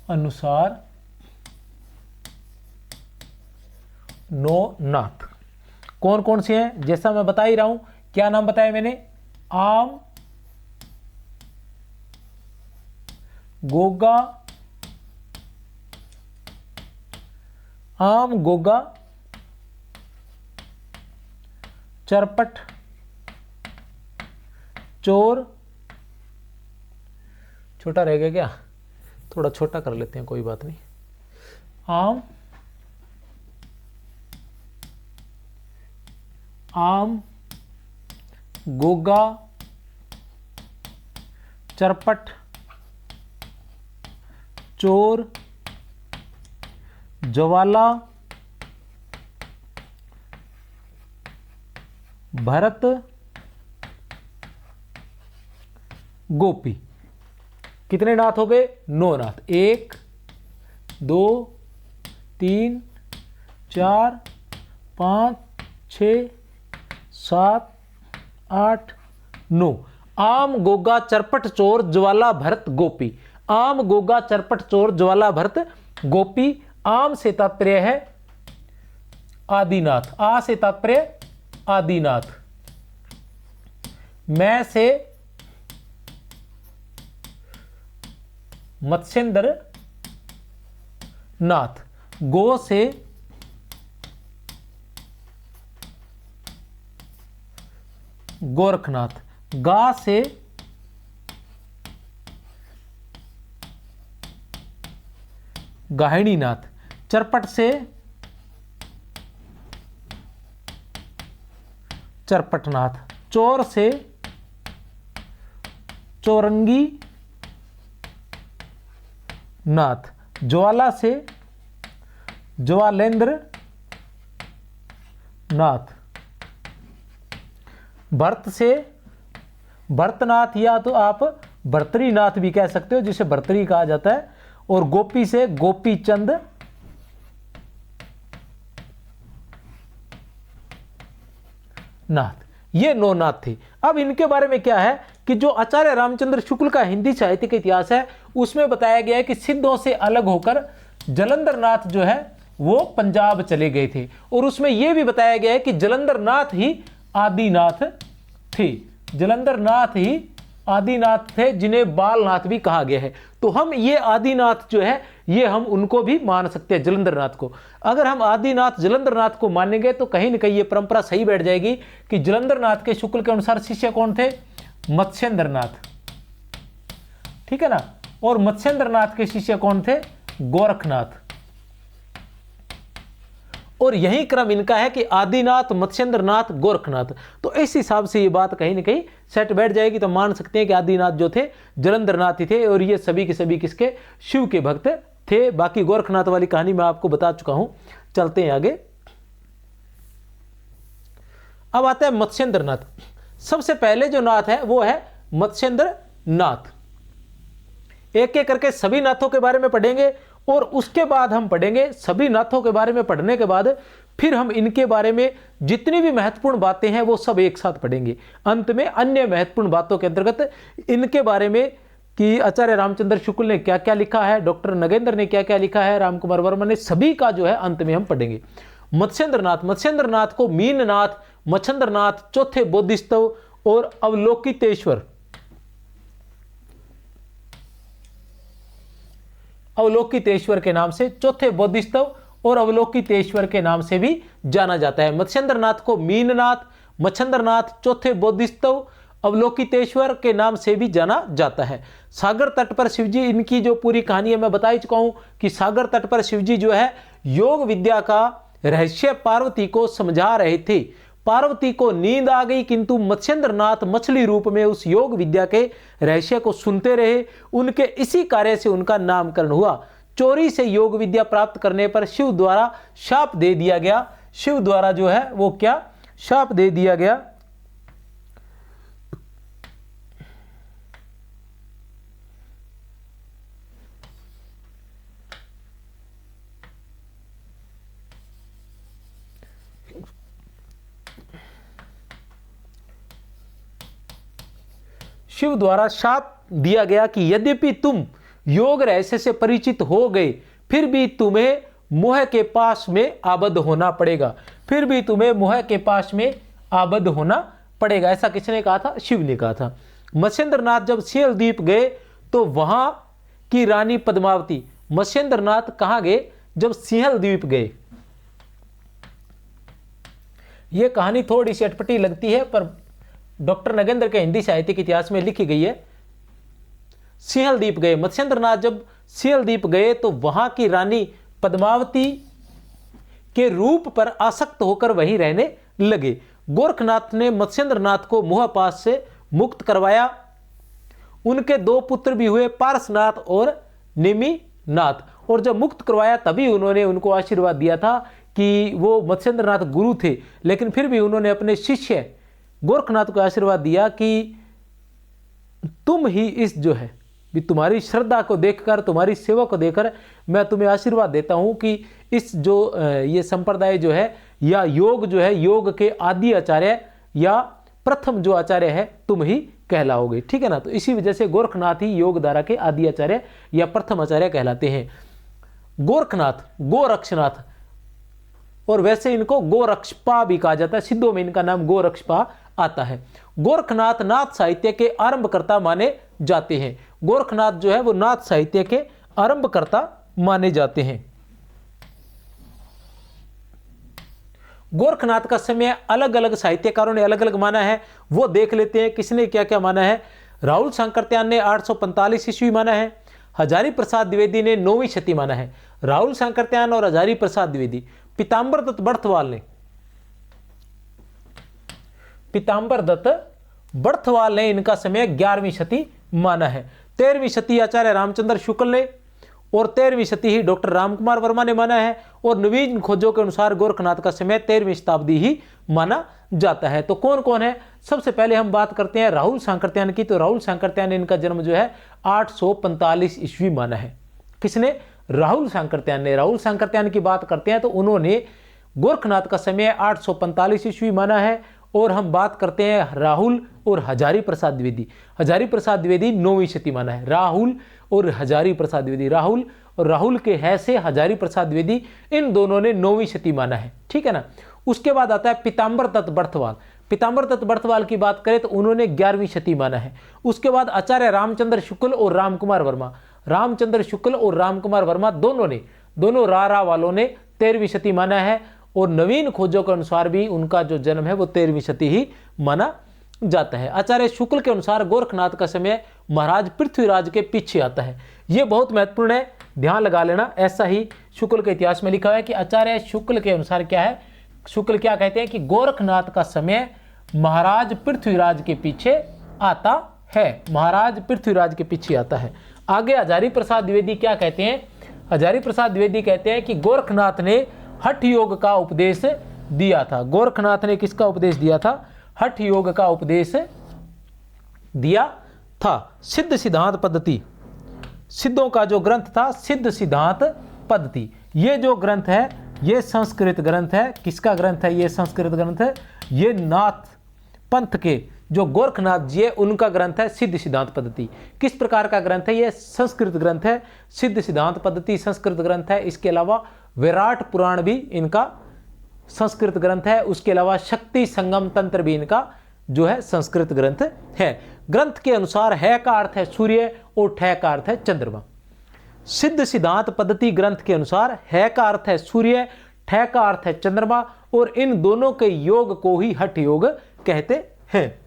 अनुसार नो नाथ कौन कौन से हैं? जैसा मैं बता ही रहा हूं, क्या नाम बताया मैंने? आम गोगा, आम गोगा चरपट चोर, छोटा रह गया क्या? थोड़ा छोटा कर लेते हैं, कोई बात नहीं। आम गोगा चरपट चोर ज्वाला भरत गोपी। कितने नाथ हो गए? 9 नाथ। 1 2 3 4 5 6 7 8 9। आम गोगा चरपट चोर ज्वाला भरत गोपी, आम गोगा चरपट चोर ज्वाला भरत गोपी। आम से तात्पर्य है आदिनाथ, आ से तात्पर्य आदिनाथ, मैं से मत्स्येंद्र नाथ, गो से गोरखनाथ, गा से गाहिणीनाथ, चरपट से चरपटनाथ, चोर से चौरंगी नाथ, ज्वाला से ज्वालेंद्र नाथ, भरत से भरतनाथ या तो आप भर्तरीनाथ भी कह सकते हो, जिसे भर्तरी कहा जाता है, और गोपी से गोपीचंद नाथ। ये 9 नाथ थे। अब इनके बारे में क्या है कि जो आचार्य रामचंद्र शुक्ल का हिंदी साहित्य का इतिहास है उसमें बताया गया है कि सिद्धों से अलग होकर जलंधर नाथ जो है वो पंजाब चले गए थे, और उसमें यह भी बताया गया है कि जलंधर नाथ ही आदिनाथ थे, जलंधर नाथ ही आदिनाथ थे, जिन्हें बालनाथ भी कहा गया है। तो हम ये आदिनाथ जो है ये हम उनको भी मान सकते हैं, जलंधर नाथ को। अगर हम आदिनाथ जलंधर नाथ को मानेंगे तो कहीं ना कहीं ये परंपरा सही बैठ जाएगी कि जलंधर नाथ के शुक्ल के अनुसार शिष्य कौन थे? मत्स्येंद्र नाथ, ठीक है ना, और मत्स्येंद्र नाथ के शिष्य कौन थे? गोरखनाथ। और यही क्रम इनका है कि आदिनाथ, मत्स्येंद्र नाथ, गोरखनाथ। तो इस हिसाब से ये बात कहीं ना कहीं सेट बैठ जाएगी, तो मान सकते हैं कि आदिनाथ जो थे जलंधर नाथ ही थे, और ये सभी के सभी किसके? शिव के भक्त थे। बाकी गोरखनाथ वाली कहानी मैं आपको बता चुका हूं। चलते हैं आगे। अब आता है मत्स्येंद्र नाथ। सबसे पहले जो नाथ है वो है मत्स्येंद्र नाथ। एक एक करके सभी नाथों के बारे में पढ़ेंगे, और उसके बाद हम पढ़ेंगे सभी नाथों के बारे में पढ़ने के बाद फिर हम इनके बारे में जितनी भी महत्वपूर्ण बातें हैं वो सब एक साथ पढ़ेंगे। अंत में अन्य महत्वपूर्ण बातों के अंतर्गत इनके बारे में कि आचार्य रामचंद्र शुक्ल ने क्या क्या लिखा है, डॉक्टर नगेंद्र ने क्या क्या लिखा है, राम कुमार वर्मा ने, सभी का जो है अंत में हम पढ़ेंगे। मत्स्येंद्र नाथ, मत्स्येंद्र नाथ को मीननाथ, मच्छंद्रनाथ, चौथे बोधिस्तव और अवलोकितेश्वर, अवलोकितेश्वर के नाम से, चौथे बोधिस्तव और अवलोकितेश्वर के नाम से भी जाना जाता है। मत्स्येंद्र नाथ को मीननाथ, मच्छंद्रनाथ, चौथे बोधिस्तव, अवलोकितेश्वर के नाम से भी जाना जाता है। सागर तट पर शिवजी, इनकी जो पूरी कहानी है मैं बता ही चुका हूं कि सागर तट पर शिवजी जो है योग विद्या का रहस्य पार्वती को समझा रहे थे। पार्वती को नींद आ गई, किंतु मत्स्येंद्रनाथ मछली रूप में उस योग विद्या के रहस्य को सुनते रहे। उनके इसी कार्य से उनका नामकरण हुआ। चोरी से योग विद्या प्राप्त करने पर शिव द्वारा शाप दे दिया गया। शिव द्वारा जो है वो क्या शाप दे दिया गया। शिव द्वारा शाप दिया गया कि यद्यपि तुम योग रहस्य से परिचित हो गए, फिर भी तुम्हें मोह के पास में आबद्ध होना पड़ेगा। फिर भी तुम्हें मोह के पास में आबद्ध होना पड़ेगा। ऐसा किसने कहा था? शिव ने कहा था। मत्स्येंद्रनाथ जब सिंहल द्वीप गए तो वहां की रानी पद्मावती, मत्स्येंद्रनाथ कहां गए? जब सिंहल द्वीप गए। यह कहानी थोड़ी सी अटपटी लगती है, पर डॉक्टर नगेंद्र के हिंदी साहित्य के इतिहास में लिखी गई है। सिंहल द्वीप गए, मत्स्येंद्रनाथ जब सिंहल द्वीप गए तो वहां की रानी पद्मावती के रूप पर आसक्त होकर वहीं रहने लगे। गोरखनाथ ने मत्स्येंद्रनाथ को मोहपाश से मुक्त करवाया। उनके 2 पुत्र भी हुए, पारसनाथ और नेमिनाथ। और जब मुक्त करवाया तभी उन्होंने उनको आशीर्वाद दिया था कि वो मत्स्येंद्रनाथ गुरु थे, लेकिन फिर भी उन्होंने अपने शिष्य गोरखनाथ को आशीर्वाद दिया कि तुम ही इस जो है भी तुम्हारी श्रद्धा को देखकर, तुम्हारी सेवा को देखकर मैं तुम्हें आशीर्वाद देता हूं कि इस जो ये संप्रदाय जो है या योग जो है, योग के आदि आचार्य या प्रथम जो आचार्य है तुम ही कहलाओगे। ठीक है ना। तो इसी वजह से गोरखनाथ ही योग धारा के आदि आचार्य या प्रथम आचार्य कहलाते हैं। गोरखनाथ, गोरक्षनाथ, और वैसे इनको गोरक्षपा भी कहा जाता है। सिद्धों में इनका नाम गोरक्षपा आता है। गोरखनाथ नाथ साहित्य के आरंभकर्ता माने जाते हैं। गोरखनाथ जो है वो नाथ साहित्य के आरंभकर्ता माने जाते हैं। गोरखनाथ का समय अलग अलग साहित्यकारों ने अलग अलग माना है, वो देख लेते हैं किसने क्या क्या माना है। राहुल सांकृत्यायन ने 845 ईस्वी माना है। हजारी प्रसाद द्विवेदी ने 9वीं शती माना है। राहुल सांकृत्यायन और हजारी प्रसाद द्विवेदी। पीताम्बर दत्त बर्थवाल ने इनका समय 11वीं शती माना है। 13वीं शती आचार्य रामचंद्र शुक्ल ने और 13वीं शती ही डॉक्टर रामकुमार वर्मा ने माना है। और नवीन खोजों के अनुसार गोरखनाथ का समय 13वीं शताब्दी ही माना जाता है। तो कौन कौन है? सबसे पहले हम बात करते हैं राहुल सांकृत्यायन की। तो राहुल सांकृत्यायन ने इनका जन्म जो है 845 ईस्वी माना है। किसने? राहुल सांकृत्यायन ने। राहुल सांकृत्यायन की बात करते हैं तो उन्होंने गोरखनाथ का समय 845 ईस्वी माना है। और हम बात करते हैं राहुल और हजारी प्रसाद द्विवेदी। हजारी प्रसाद द्विवेदी 9वीं शती माना है। राहुल और हजारी प्रसाद द्विवेदी, राहुल और राहुल के है से हजारी प्रसाद द्विवेदी, इन दोनों ने 9वीं शती माना है। ठीक है ना। उसके बाद आता है पीताम्बर दत्त बर्थवाल। पीताम्बर दत्त बर्थवाल की बात करें तो उन्होंने 11वीं शती माना है। उसके बाद आचार्य रामचंद्र शुक्ल और रामकुमार वर्मा। रामचंद्र शुक्ल और रामकुमार वर्मा दोनों रा वालों ने 13वीं शती माना है। और नवीन खोजों के अनुसार भी उनका जो जन्म है वो 13वीं शती ही माना जाता है। आचार्य शुक्ल के अनुसार गोरखनाथ का समय महाराज पृथ्वीराज के पीछे आता है। ये बहुत महत्वपूर्ण है, ध्यान लगा लेना। ऐसा ही शुक्ल के इतिहास में लिखा हुआ है कि आचार्य शुक्ल के अनुसार क्या है, शुक्ल क्या कहते हैं कि गोरखनाथ का समय महाराज पृथ्वीराज के पीछे आता है। महाराज पृथ्वीराज के पीछे आता है। आगे हजारी प्रसाद द्विवेदी क्या कहते हैं? हजारी प्रसाद द्विवेदी कहते हैं कि गोरखनाथ ने हठ योग का उपदेश दिया था। गोरखनाथ ने किसका उपदेश दिया था? हठ योग का उपदेश दिया था। सिद्ध सिद्धांत पद्धति, सिद्धों का जो ग्रंथ था सिद्ध सिद्धांत पद्धति, ये जो ग्रंथ है ये संस्कृत ग्रंथ है। किसका ग्रंथ है? ये संस्कृत ग्रंथ है। ये नाथ पंथ के जो गोरखनाथ जी है उनका ग्रंथ है सिद्ध सिद्धांत पद्धति। किस प्रकार का ग्रंथ है? ये संस्कृत ग्रंथ है। सिद्ध सिद्धांत पद्धति संस्कृत ग्रंथ है। इसके अलावा विराट पुराण भी इनका संस्कृत ग्रंथ है। उसके अलावा शक्ति संगम तंत्र भी इनका जो है संस्कृत ग्रंथ है। ग्रंथ के अनुसार है का अर्थ है सूर्य और ठय का अर्थ है चंद्रमा। सिद्ध सिद्धांत पद्धति ग्रंथ के अनुसार है का अर्थ है सूर्य, ठय का अर्थ है चंद्रमा, और इन दोनों के योग को ही हठ योग कहते हैं।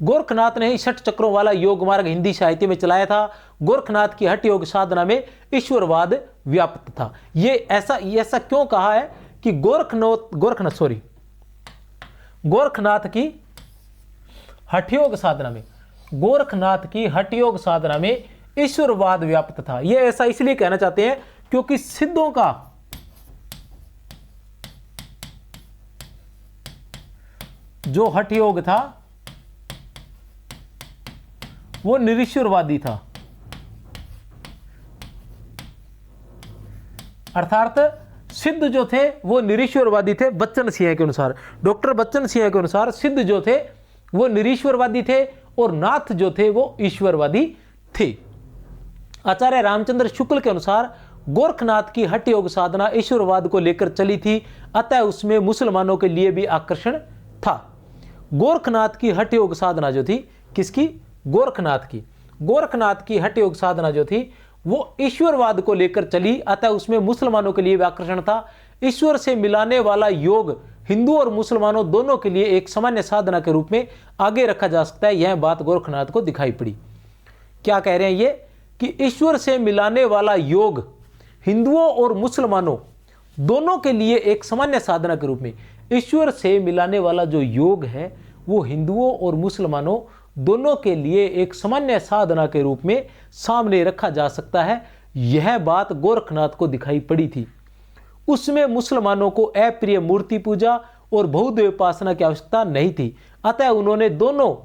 गोरखनाथ ने ही 6 चक्रों वाला योग मार्ग हिंदी साहित्य में चलाया था। गोरखनाथ की हठ योग साधना में ईश्वरवाद व्याप्त था। ये ऐसा क्यों कहा है कि गोरखनाथ की हठयोग साधना में ईश्वरवाद व्याप्त था। यह ऐसा इसलिए कहना चाहते हैं क्योंकि सिद्धों का जो हठयोग था वो निरीश्वरवादी था, अर्थात सिद्ध जो थे वो निरीश्वरवादी थे। बच्चन सिंह के अनुसार, डॉक्टर बच्चन सिंह के अनुसार सिद्ध जो थे वो निरीश्वरवादी थे और नाथ जो थे वो ईश्वरवादी थे। आचार्य रामचंद्र शुक्ल के अनुसार गोरखनाथ की हठ योग साधना ईश्वरवाद को लेकर चली थी, अतः उसमें मुसलमानों के लिए भी आकर्षण था। गोरखनाथ की हठ योग साधना जो थी, किसकी? गोरखनाथ की हठ योग साधना जो थी वो ईश्वरवाद को लेकर चली, अतः उसमें मुसलमानों के लिए भी आकर्षण था। ईश्वर से मिलाने वाला योग हिंदू और मुसलमानों दोनों के लिए एक सामान्य साधना के रूप में आगे रखा जा सकता है। यह बात गोरखनाथ को दिखाई पड़ी। क्या कह रहे हैं ये कि ईश्वर से मिलाने वाला योग हिंदुओं और मुसलमानों दोनों के लिए एक सामान्य साधना के रूप में, ईश्वर से मिलाने वाला जो योग है वो हिंदुओं और मुसलमानों दोनों के लिए एक सामान्य साधना के रूप में सामने रखा जा सकता है। यह बात गोरखनाथ को दिखाई पड़ी थी। उसमें मुसलमानों को अप्रिय मूर्ति पूजा और बहुदेव उपासना की आवश्यकता नहीं थी, अतः उन्होंने दोनों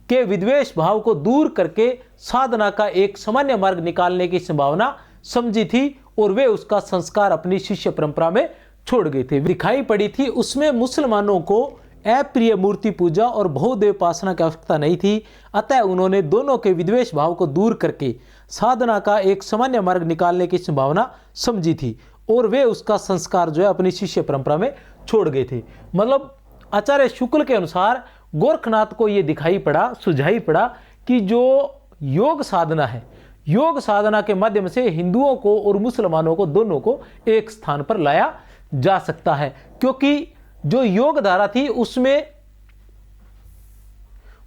के विद्वेष भाव को दूर करके साधना का एक सामान्य मार्ग निकालने की संभावना समझी थी और वे उसका संस्कार अपनी शिष्य परंपरा में छोड़ गए थे। दिखाई पड़ी थी उसमें मुसलमानों को अप्रिय मूर्ति पूजा और बहुदेव उपासना की आवश्यकता नहीं थी, अतः उन्होंने दोनों के विद्वेष भाव को दूर करके साधना का एक सामान्य मार्ग निकालने की संभावना समझी थी और वे उसका संस्कार जो है अपनी शिष्य परंपरा में छोड़ गए थे। मतलब आचार्य शुक्ल के अनुसार गोरखनाथ को यह दिखाई पड़ा, सुझाई पड़ा कि जो योग साधना है, योग साधना के माध्यम से हिंदुओं को और मुसलमानों को दोनों को एक स्थान पर लाया जा सकता है, क्योंकि जो योग धारा थी उसमें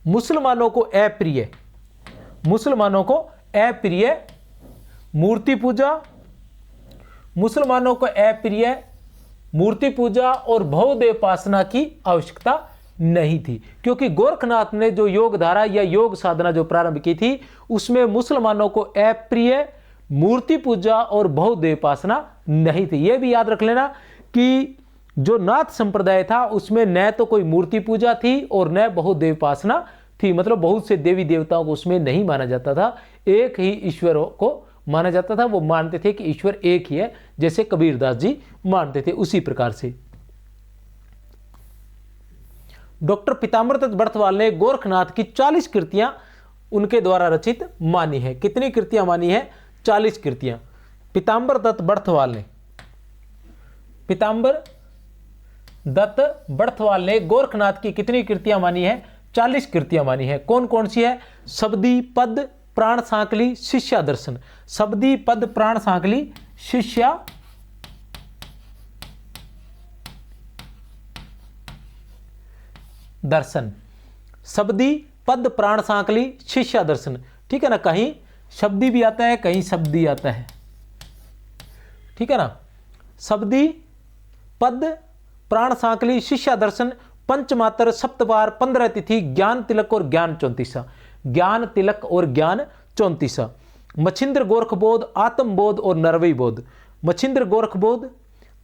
मुसलमानों को अप्रिय मूर्ति पूजा और बहुदेव उपासना की आवश्यकता नहीं थी, क्योंकि गोरखनाथ ने जो योग धारा या योग साधना जो प्रारंभ की थी उसमें मुसलमानों को अप्रिय मूर्ति पूजा और बहुदेव उपासना नहीं थी। यह भी याद रख लेना कि जो नाथ संप्रदाय था उसमें न तो कोई मूर्ति पूजा थी और न बहुदेव उपासना थी, मतलब बहुत से देवी देवताओं को उसमें नहीं माना जाता था, एक ही ईश्वर को माना जाता था। वो मानते थे कि ईश्वर एक ही है, जैसे कबीरदास जी मानते थे उसी प्रकार से। डॉक्टर पीताम्बर दत्त बर्थवाल ने गोरखनाथ की 40 कृतियां उनके द्वारा रचित मानी है। कितनी कृतियां मानी है? 40 कृतियां। पीताम्बर दत्त बर्थवाल ने गोरखनाथ की कितनी कृतियां मानी है? 40 कृतियां मानी है। कौन कौन सी है? शब्दी, पद, प्राण सांकली, शिष्या दर्शन। शब्दी, पद, प्राण सांकली, शिष्या दर्शन। शब्दी, पद, प्राण सांकली, शिष्या दर्शन। ठीक है ना, कहीं शब्दी भी आता है, कहीं शब्दी आता है। ठीक है ना, शब्दी, पद, प्राण सांकली, शिष्या दर्शन, पंचमात्र, सप्तवार, 15 तिथि, ज्ञान तिलक और ज्ञान 34। मच्छिंद्र गोरखबोध, आत्मबोध और नरवई बोध। मच्छिंद्र गोरखबोध,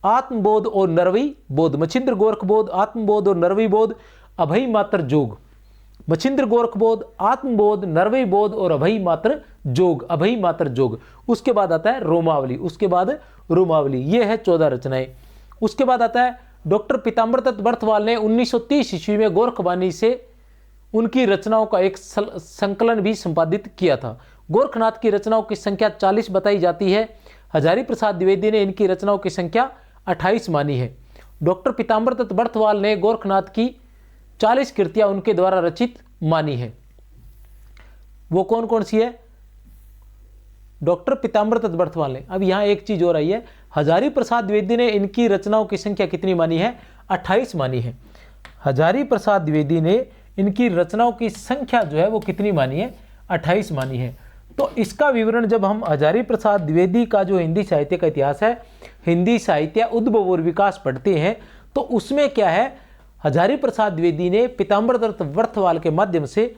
आत्मबोध और नरवई बोध। मच्छिंद्र गोरखबोध, आत्मबोध और नरवई बोध। अभय मात्र जोग। मच्छिंद्र गोरखबोध, आत्मबोध, नरवई बोध और अभय मात्र जोग। उसके बाद आता है रोमावली। ये है 14 रचनाएं। उसके बाद आता है डॉक्टर पीताम्बर दत्त बर्थवाल ने 1930 ईस्वी में गोरखवाणी से उनकी रचनाओं का एक संकलन भी संपादित किया था। गोरखनाथ की रचनाओं की संख्या 40 बताई जाती है। हजारी प्रसाद द्विवेदी ने इनकी रचनाओं की संख्या 28 मानी है। डॉक्टर पीताम्बर दत्त बर्थवाल ने गोरखनाथ की 40 कृतियां उनके द्वारा रचित मानी है। वो कौन कौन सी है? डॉक्टर पीताम्बर दत्त बर्थवाल ने। अब यहां एक चीज हो रही है, हजारी प्रसाद द्विवेदी ने इनकी रचनाओं की संख्या कितनी मानी है? 28 मानी है। हजारी प्रसाद द्विवेदी ने इनकी रचनाओं की संख्या जो है वो कितनी मानी है? 28 मानी है। तो इसका विवरण जब हम हजारी प्रसाद द्विवेदी का जो हिंदी साहित्य का इतिहास है, हिंदी साहित्य उद्भव और विकास पढ़ते हैं, तो उसमें क्या है, हजारी प्रसाद द्विवेदी ने पीताम्बर दत्त बर्थवाल के माध्यम से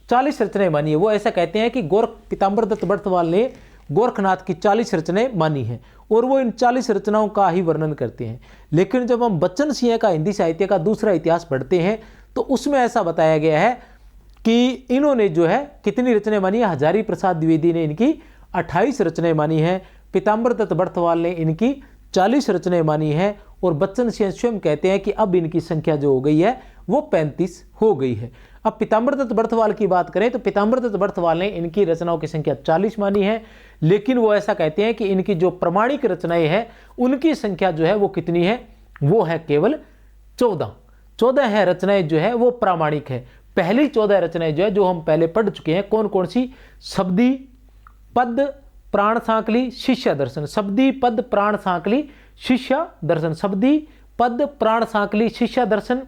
40 रचनाएं मानी है। वो ऐसा कहते हैं कि पीताम्बर दत्त बर्थवाल ने गोरखनाथ की 40 रचनाएं मानी हैं और वो इन 40 रचनाओं का ही वर्णन करते हैं। लेकिन जब हम बच्चन सिंह का हिंदी साहित्य का दूसरा इतिहास पढ़ते हैं तो उसमें ऐसा बताया गया है कि इन्होंने जो है कितनी रचनाएं मानी है, हजारी प्रसाद द्विवेदी ने इनकी 28 रचनाएं मानी है, पीताम्बर दत्त बर्थवाल ने इनकी 40 रचनाएं मानी है और बच्चन सिंह स्वयं कहते हैं कि अब इनकी संख्या जो हो गई है वो 35 हो गई है। अब पीताम्बर दत्त बर्थवाल की बात करें तो पीताम्बर दत्त बर्थवाल ने इनकी रचनाओं की संख्या 40 मानी है, लेकिन वो ऐसा कहते हैं कि इनकी जो प्रमाणिक रचनाएं हैं उनकी संख्या जो है वो कितनी है, वो है केवल 14 है रचनाएं जो है वो प्रामाणिक है। पहली 14 रचनाएं जो है जो हम पहले पढ़ चुके हैं, कौन कौन सी, शब्दी, पद, प्राण सांकली, शिष्य दर्शन। शब्दी, पद, प्राण सांकली, शिष्य दर्शन। शब्दी, पद, प्राण सांकली, शिष्य दर्शन।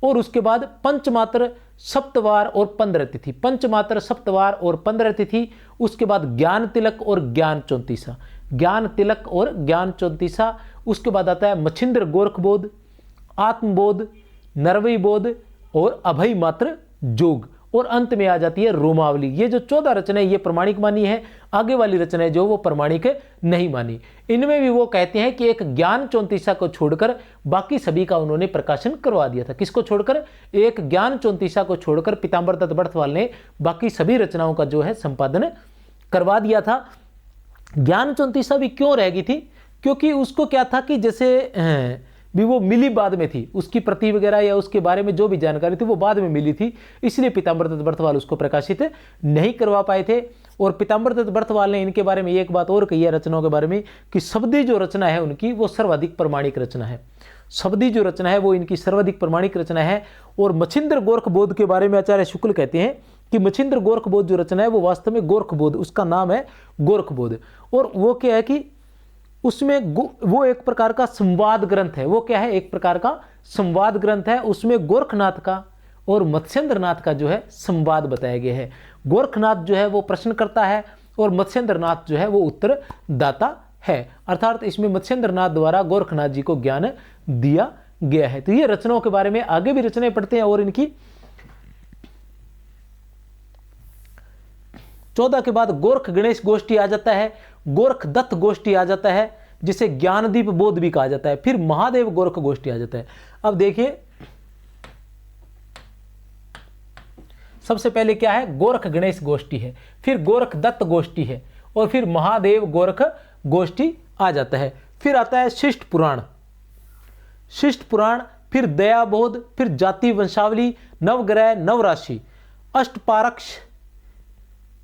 और उसके बाद पंचमात्र, सप्तवार और 15 तिथि। पंचमात्र, सप्तवार और 15 तिथि। उसके बाद ज्ञान तिलक और ज्ञान चौंतीसा। ज्ञान तिलक और ज्ञान चौंतीसा। उसके बाद आता है मच्छिंद्र गोरखबोध, आत्मबोध, नरवई बोध और अभय मात्र जोग। और अंत में आ जाती है रोमावली। ये जो 14 रचनाएं ये प्रमाणिक मानी है, आगे वाली रचनाएं जो वो प्रमाणिक नहीं मानी। इनमें भी वो कहते हैं कि एक ज्ञान चौंतीसा को छोड़कर बाकी सभी का उन्होंने प्रकाशन करवा दिया था। किसको छोड़कर, एक ज्ञान चौंतीसा को छोड़कर पीताम्बर दत्त बर्थवाल ने बाकी सभी रचनाओं का जो है संपादन करवा दिया था। ज्ञान चौंतीसा भी क्यों रह गई थी, क्योंकि उसको क्या था कि जैसे भी वो मिली बाद में थी, उसकी प्रति वगैरह या उसके बारे में जो भी जानकारी थी वो बाद में मिली थी, इसलिए पीताम्बर दत्त बर्थवाल उसको प्रकाशित नहीं करवा पाए थे। और पीताम्बर दत्त बर्थवाल ने इनके बारे में एक बात और कही है रचनाओं के बारे में कि शब्दी जो रचना है उनकी वो सर्वाधिक प्रमाणिक रचना है। शब्दी जो रचना है वो इनकी सर्वाधिक प्रमाणिक रचना है। और मच्छिंद्र गोरखबोध के बारे में आचार्य शुक्ल कहते हैं कि मच्छिंद्र गोरखबोध जो रचना है वो वास्तव में गोरखबोध, उसका नाम है गोरखबोध। और वो क्या है कि उसमें वो एक प्रकार का संवाद ग्रंथ है। वो क्या है, एक प्रकार का संवाद ग्रंथ है। उसमें गोरखनाथ का और मत्स्येंद्रनाथ का जो है संवाद बताया गया है। गोरखनाथ जो है वो प्रश्न करता है और मत्स्येंद्रनाथ जो है वो उत्तर दाता है। अर्थात इसमें मत्स्येंद्रनाथ द्वारा गोरखनाथ जी को ज्ञान दिया गया है। तो ये रचनाओं के बारे में आगे भी रचनाएं पढ़ते हैं। और इनकी 14 के बाद गोरख गणेश गोष्ठी आ जाता है, गोरख दत्त गोष्ठी आ जाता है, जिसे ज्ञानदीप बोध भी कहा जाता है। फिर महादेव गोरख गोष्ठी आ जाता है। अब देखिए सबसे पहले क्या है, गोरख गणेश गोष्ठी है, फिर गोरख दत्त गोष्ठी है और फिर महादेव गोरख गोष्ठी आ जाता है। फिर आता है शिष्ट पुराण, शिष्ट पुराण, फिर दयाबोध, फिर जाति वंशावली, नवग्रह, नवराशि,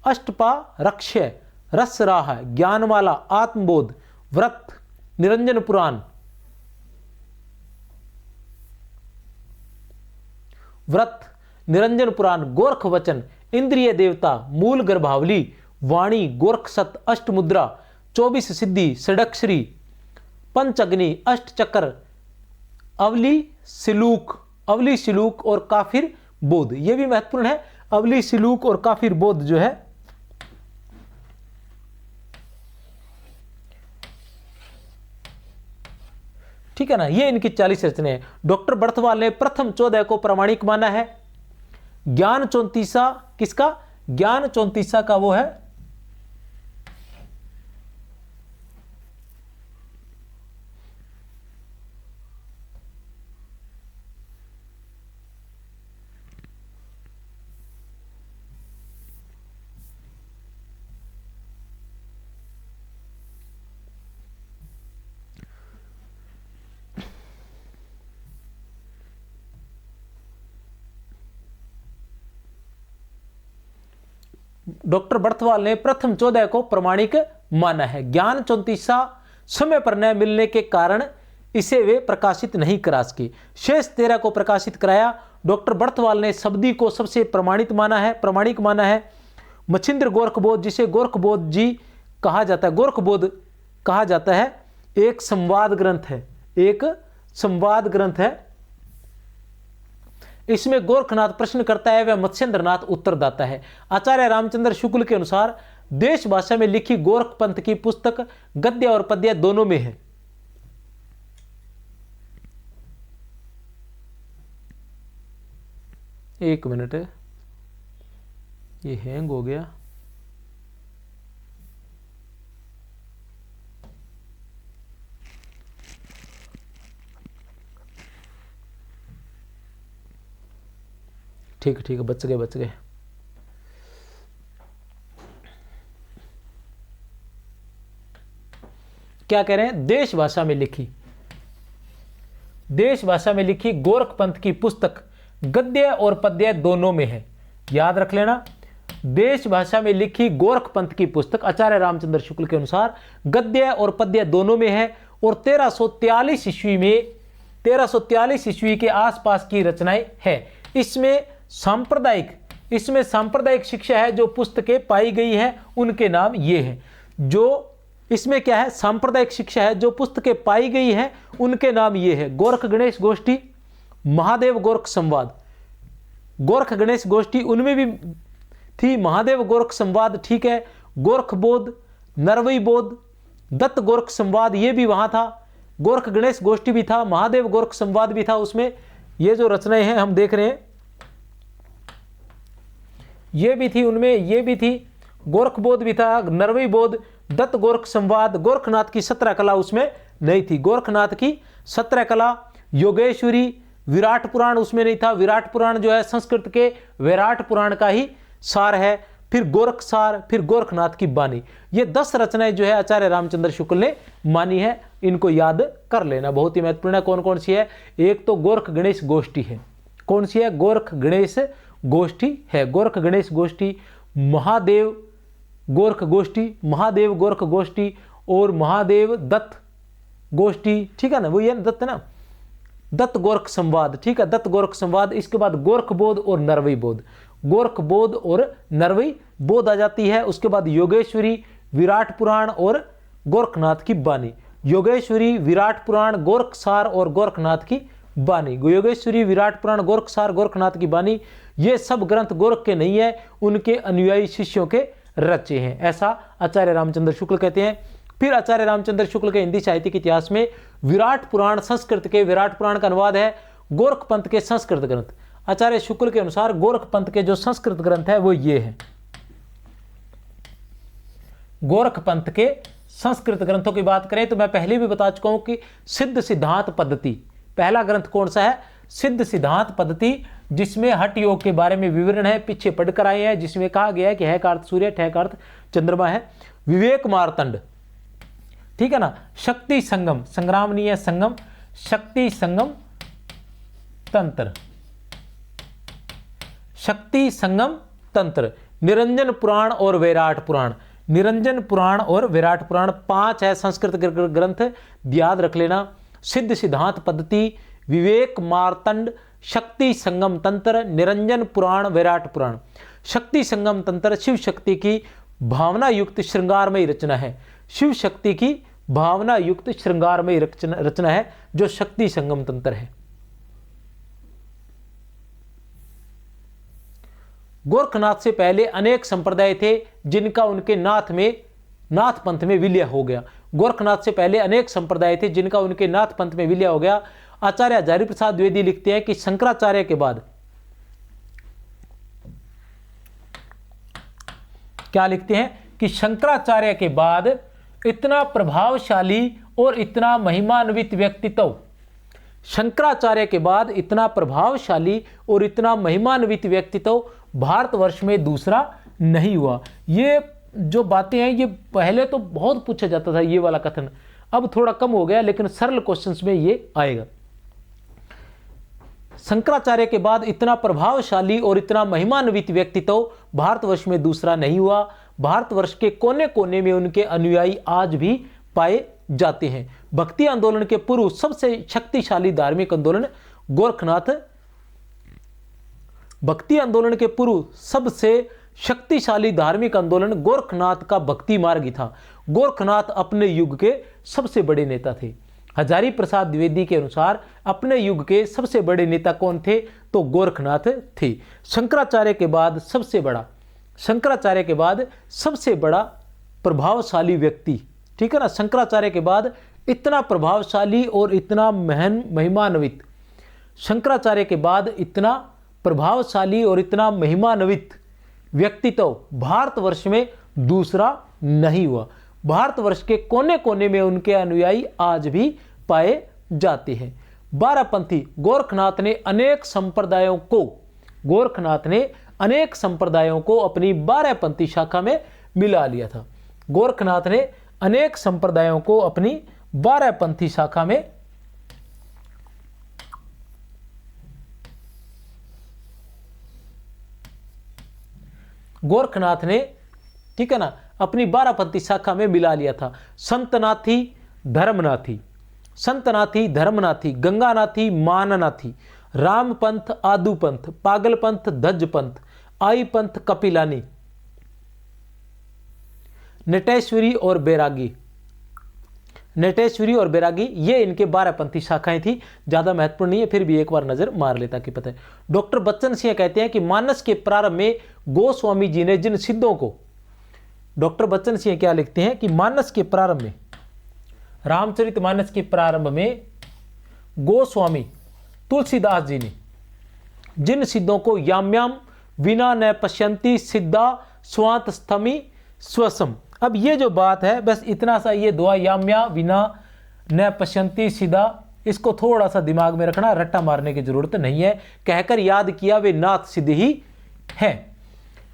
अष्टपारक्ष्य, रसराह, ज्ञानमाला, आत्मबोध, व्रत, निरंजन पुराण, व्रत, निरंजन पुराण, गोरख वचन, इंद्रिय देवता, मूल गर्भावली, वाणी, गोरखसत, अष्टमुद्रा, 24 सिद्धि, षडक्षरी, पंचअग्नि, अष्टचक्र, अवली सिलूक और काफिर बोध। ये भी महत्वपूर्ण है। अवली सिलूक और काफिर बोध जो है ठीक है ना, ये इनकी 40 रचनाएं हैं। डॉक्टर बर्थवाल ने प्रथम 14 को प्रामाणिक माना है। ज्ञान चौंतीसा किसका, ज्ञान चौंतीसा का वो है डॉक्टर बर्थवाल ने प्रथम 14 को प्रमाणिक माना है। ज्ञान चौंतीसा समय पर न मिलने के कारण इसे वे प्रकाशित नहीं करा सके। शेष 13 को प्रकाशित कराया। डॉक्टर बर्थवाल ने शब्दी को सबसे प्रमाणिक माना है। मच्छिंद्र गोरखबोध, जिसे गोरखबोध जी कहा जाता है, गोरखबोध कहा जाता है, एक संवाद ग्रंथ है। इसमें गोरखनाथ प्रश्न करता है, वह मत्स्येंद्रनाथ उत्तरदाता है। आचार्य रामचंद्र शुक्ल के अनुसार देश भाषा में लिखी गोरख पंथ की पुस्तक गद्य और पद्य दोनों में है। एक मिनट, ये हैंग हो गया। ठीक है, बच गए। क्या कह रहे हैं? देश भाषा में लिखी गोरख पंथ की पुस्तक गद्य और पद्य दोनों में है। याद रख लेना, देश भाषा में लिखी गोरख पंथ की पुस्तक आचार्य रामचंद्र शुक्ल के अनुसार गद्य और पद्य दोनों में है और 1343 ईस्वी के आसपास की रचनाएं है। इसमें सांप्रदायिक शिक्षा है जो पुस्तकें पाई गई है उनके नाम ये है। जो इसमें क्या है? सांप्रदायिक शिक्षा है जो पुस्तकें पाई गई है उनके नाम ये है। गोरख गणेश गोष्ठी, महादेव गोरख संवाद। गोरख गणेश गोष्ठी उनमें भी थी, महादेव गोरख संवाद ठीक है, गोरख बोध, नरवई बोध, दत्त गोरख संवाद ये भी वहां था, गोरख गणेश गोष्ठी भी था, महादेव गोरख संवाद भी था। उसमें ये जो रचनाएं हैं हम देख रहे हैं ये भी थी, उनमें ये भी थी, गोरख बोध भी था, नरवई बोध, दत्त गोरख संवाद। गोरखनाथ की 17 कला उसमें नहीं थी। गोरखनाथ की 17 कला, योगेश्वरी, विराट पुराण उसमें नहीं था। विराट पुराण जो है संस्कृत के विराट पुराण का ही सार है। फिर गोरख सार, फिर गोरखनाथ की बानी। ये 10 रचनाएं जो है आचार्य रामचंद्र शुक्ल ने मानी है। इनको याद कर लेना, बहुत ही महत्वपूर्ण है। कौन कौन सी है? एक तो गोरख गणेश गोष्ठी है। कौन सी है? गोरख गणेश गोष्ठी है। गोरख गणेश गोष्ठी, महादेव गोरख गोष्ठी, महादेव गोरख गोष्ठी और महादेव दत्त गोष्ठी, ठीक है ना, वो ये दत्त ना, दत्त गोरख संवाद, ठीक है, दत्त गोरख संवाद। इसके बाद गोरख बोध और नरवई बोध, गोरख बोध और नरवई बोध आ जाती है। उसके बाद योगेश्वरी, विराट पुराण और गोरखनाथ की बानी। योगेश्वरी, विराट पुराण, गोरखसार और गोरखनाथ की बानी। योगेश्वरी, विराट पुराण, गोरखसार, गोरखनाथ की बानी, ये सब ग्रंथ गोरख के नहीं है, उनके अनुयायी शिष्यों के रचे हैं, ऐसा आचार्य रामचंद्र शुक्ल कहते हैं। फिर आचार्य रामचंद्र शुक्ल के हिंदी साहित्य के इतिहास में विराट पुराण संस्कृत के, विराट पुराण का अनुवाद है गोरख पंथ के संस्कृत ग्रंथ। आचार्य शुक्ल के अनुसार गोरख पंथ के जो संस्कृत ग्रंथ है वो ये है। गोरख पंथ के संस्कृत ग्रंथों की बात करें तो मैं पहले भी बता चुका हूं कि सिद्ध सिद्धांत पद्धति, पहला ग्रंथ कौन सा है? सिद्ध सिद्धांत पद्धति, जिसमें हठ योग के बारे में विवरण है, पीछे पढ़कर आए हैं, जिसमें कहा गया है कि है का अर्थ सूर्य, ठह का अर्थ चंद्रमा है। विवेक मार्तंड, ठीक है ना। शक्ति संगम, संग्राम नहीं है, संगम, शक्ति संगम तंत्र, शक्ति संगम तंत्र। निरंजन पुराण और विराट पुराण, निरंजन पुराण और विराट पुराण 5 है संस्कृत ग्रंथ, याद रख लेना। सिद्ध सिद्धांत पद्धति, विवेक मार्तंड, शक्ति संगम तंत्र, निरंजन पुराण, विराट पुराण। शक्ति संगम तंत्र शिव शक्ति की भावना युक्त श्रृंगारमयी रचना है। शिव शक्ति की भावना युक्त श्रृंगारमयी रचना है जो शक्ति संगम तंत्र है। गोरखनाथ से पहले अनेक संप्रदाय थे जिनका उनके नाथ पंथ में विलय हो गया। गोरखनाथ से पहले अनेक संप्रदाय थे जिनका उनके नाथ पंथ में विलय हो गया। आचार्य हजारी प्रसाद द्विवेदी लिखते हैं कि शंकराचार्य के बाद, क्या लिखते हैं कि शंकराचार्य के बाद इतना प्रभावशाली और इतना महिमान्वित व्यक्तित्व, शंकराचार्य के बाद इतना प्रभावशाली और इतना महिमान्वित व्यक्तित्व भारतवर्ष में दूसरा नहीं हुआ। ये जो बातें हैं ये पहले तो बहुत पूछा जाता था, ये वाला कथन अब थोड़ा कम हो गया, लेकिन सरल क्वेश्चंस में ये आएगा। शंकराचार्य के बाद इतना प्रभावशाली और इतना महिमान्वित व्यक्तित्व भारतवर्ष में दूसरा नहीं हुआ। भारतवर्ष के कोने कोने में उनके अनुयायी आज भी पाए जाते हैं। भक्ति आंदोलन के पूर्व सबसे शक्तिशाली धार्मिक आंदोलन गोरखनाथ, भक्ति आंदोलन के पूर्व सबसे शक्तिशाली धार्मिक आंदोलन गोरखनाथ का भक्ति मार्ग ही था। गोरखनाथ अपने युग के सबसे बड़े नेता थे। हजारी प्रसाद द्विवेदी के अनुसार अपने युग के सबसे बड़े नेता कौन थे? तो गोरखनाथ थे। शंकराचार्य के बाद सबसे बड़ा शंकराचार्य के बाद सबसे बड़ा प्रभावशाली व्यक्ति, ठीक है ना, शंकराचार्य के बाद इतना प्रभावशाली और इतना महिमान्वित, शंकराचार्य के बाद इतना प्रभावशाली और इतना महिमान्वित व्यक्ति तो भारतवर्ष में दूसरा नहीं हुआ। भारतवर्ष के कोने कोने में उनके अनुयायी आज भी पाए जाते हैं। बारापंथी गोरखनाथ ने अनेक संप्रदायों को अपनी बारापंथी शाखा में मिला लिया था। गोरखनाथ ने अनेक संप्रदायों को अपनी बारापंथी शाखा में ठीक है ना, अपनी बारापंथी शाखा में मिला लिया था। संतनाथी, धर्मनाथी, गंगानाथी, माननाथी, रामपंथ, आदुपंथ, पागलपंथ, धज्जपंथ, आई पंथ, कपिलानी, नटेश्वरी और बैरागी, ये इनके बारापंथी शाखाएं थी। ज्यादा महत्वपूर्ण नहीं है, फिर भी एक बार नजर मार लेता कि पता है। डॉक्टर बच्चन सिंह कहते हैं कि मानस के प्रारंभ में गोस्वामी जी ने जिन सिद्धों को, डॉक्टर बच्चन सिंह क्या लिखते हैं कि मानस के प्रारंभ में, रामचरितमानस के प्रारंभ में गोस्वामी तुलसीदास जी ने जिन सिद्धों को याम्याम विना न पश्यंती सिद्धा स्वांत स्थमी स्वसम। अब ये जो बात है, बस इतना सा ये दुआ, याम्या विना न पश्यंती सिद्धा, इसको थोड़ा सा दिमाग में रखना, रट्टा मारने की जरूरत नहीं है। कहकर याद किया वे नाथ सिद्ध ही हैं।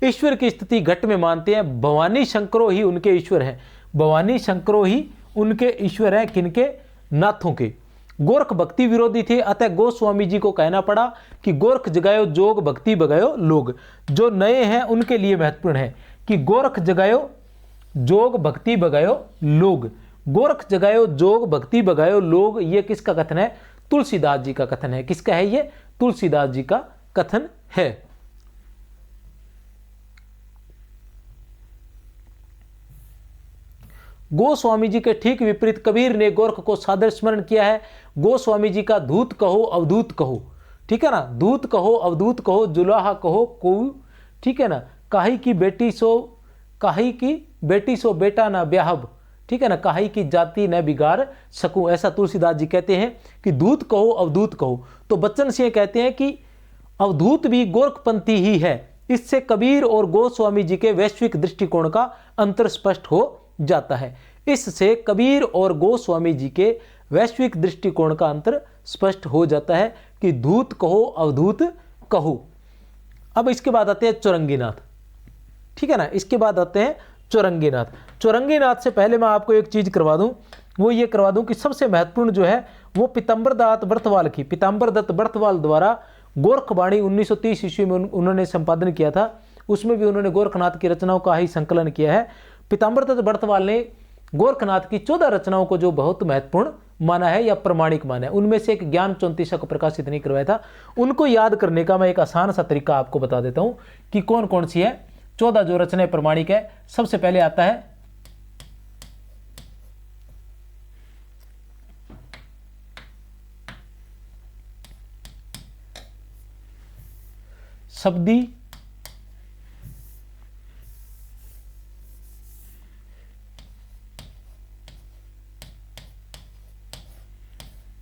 ईश्वर की स्थिति घट में मानते हैं, भवानी शंकरो ही उनके ईश्वर हैं। भवानी शंकरो ही उनके ईश्वर हैं, किनके? नाथों के। गोरख भक्ति विरोधी थे, अतः गोस्वामी जी को कहना पड़ा कि गोरख जगायो जोग भक्ति बगायो लोग। जो नए हैं उनके लिए महत्वपूर्ण है कि गोरख जगायो जोग भक्ति बगायो लोग। गोरख जगायो जोग भक्ति बगायो लोग, ये किसका कथन है? तुलसीदास जी का कथन है। किसका है ये? तुलसीदास जी का कथन है। गोस्वामी जी के ठीक विपरीत कबीर ने गोरख को सादर स्मरण किया है। गोस्वामी जी का धूत कहो अवधूत कहो, ठीक है ना, धूत कहो अवधूत कहो, जुलाहा कहो को, ठीक है ना, काही की बेटी सो बेटा ना ब्याहब, ठीक है ना, काही की जाति न बिगाड़ सकूं, ऐसा तुलसीदास जी कहते हैं कि धूत कहो अवधूत कहो। तो बच्चन सिंह कहते हैं कि अवधूत भी गोरखपंथी ही है। इससे कबीर और गोस्वामी जी के वैश्विक दृष्टिकोण का अंतर स्पष्ट हो जाता है। इससे कबीर और गोस्वामी जी के वैश्विक दृष्टिकोण का अंतर स्पष्ट हो जाता है कि धूत कहो अवधूत कहो। अब इसके बाद आते हैं चौरंगीनाथ, ठीक है ना, इसके बाद आते हैं चौरंगीनाथ। चौरंगीनाथ से पहले मैं आपको एक चीज करवा दूं, वो ये करवा दूं कि सबसे महत्वपूर्ण जो है वो पीताम्बर दत्त बर्थवाल की, पीताम्बर दत्त बर्थवाल द्वारा गोरखवाणी 1930 ईस्वी में उन्होंने संपादन किया था। उसमें भी उन्होंने गोरखनाथ की रचनाओं का ही संकलन किया है। पीताम्बर दत्त बर्थवाल ने गोरखनाथ की 14 रचनाओं को जो बहुत महत्वपूर्ण माना है या प्रमाणिक माना है, उनमें से एक ज्ञान 34 को प्रकाशित नहीं करवाया था। उनको याद करने का मैं एक आसान सा तरीका आपको बता देता हूं कि कौन कौन सी है 14 जो रचनाएं प्रमाणिक है। सबसे पहले आता है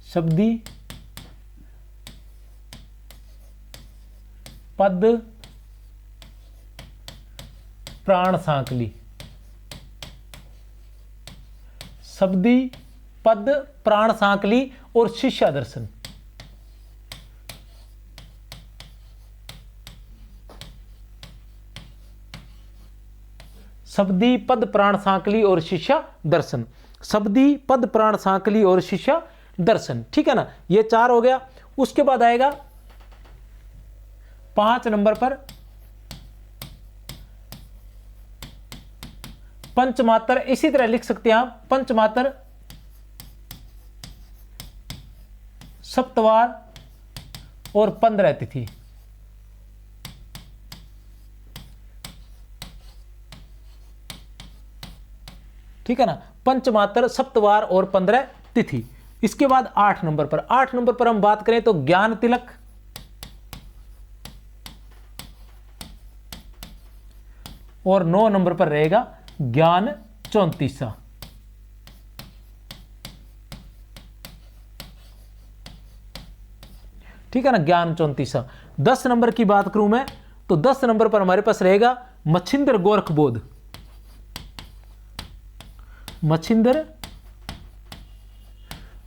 शब्दी, पद प्राण सांकली, शब्दी पद प्राण सांकली और शिष्या दर्शन। शब्दी पद प्राण सांकली और शिष्या दर्शन, शब्दी पद प्राण सांकली और शिष्या दर्शन, ठीक है ना, ये 4 हो गया। उसके बाद आएगा 5 नंबर पर पंचमात्र। इसी तरह लिख सकते हैं आप पंचमात्र, सप्तवार और 15 तिथि, ठीक है ना, पंचमात्र, सप्तवार और 15 तिथि। इसके बाद 8 नंबर पर हम बात करें तो ज्ञान तिलक, और 9 नंबर पर रहेगा ज्ञान 34। ठीक है ना, ज्ञान 34। 10 नंबर की बात करूं मैं तो 10 नंबर पर हमारे पास रहेगा मच्छिंद्र गोरखबोध। मच्छिंद्र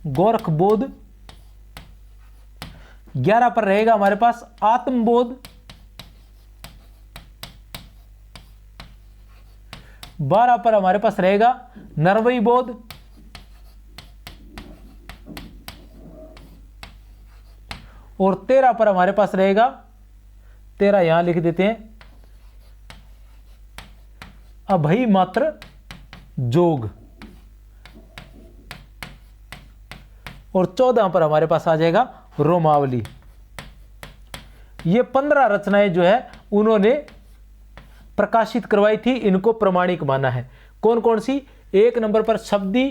गोरखबोध। 11 पर रहेगा हमारे पास आत्मबोध। 12 पर हमारे पास रहेगा नरवई बोध। और 13 पर हमारे पास रहेगा, 13 यहां लिख देते हैं, अभई मात्र जोग। और 14 पर हमारे पास आ जाएगा रोमावली। ये 15 रचनाएं जो है उन्होंने प्रकाशित करवाई थी, इनको प्रमाणिक माना है। कौन कौन सी? 1 नंबर पर शब्दी,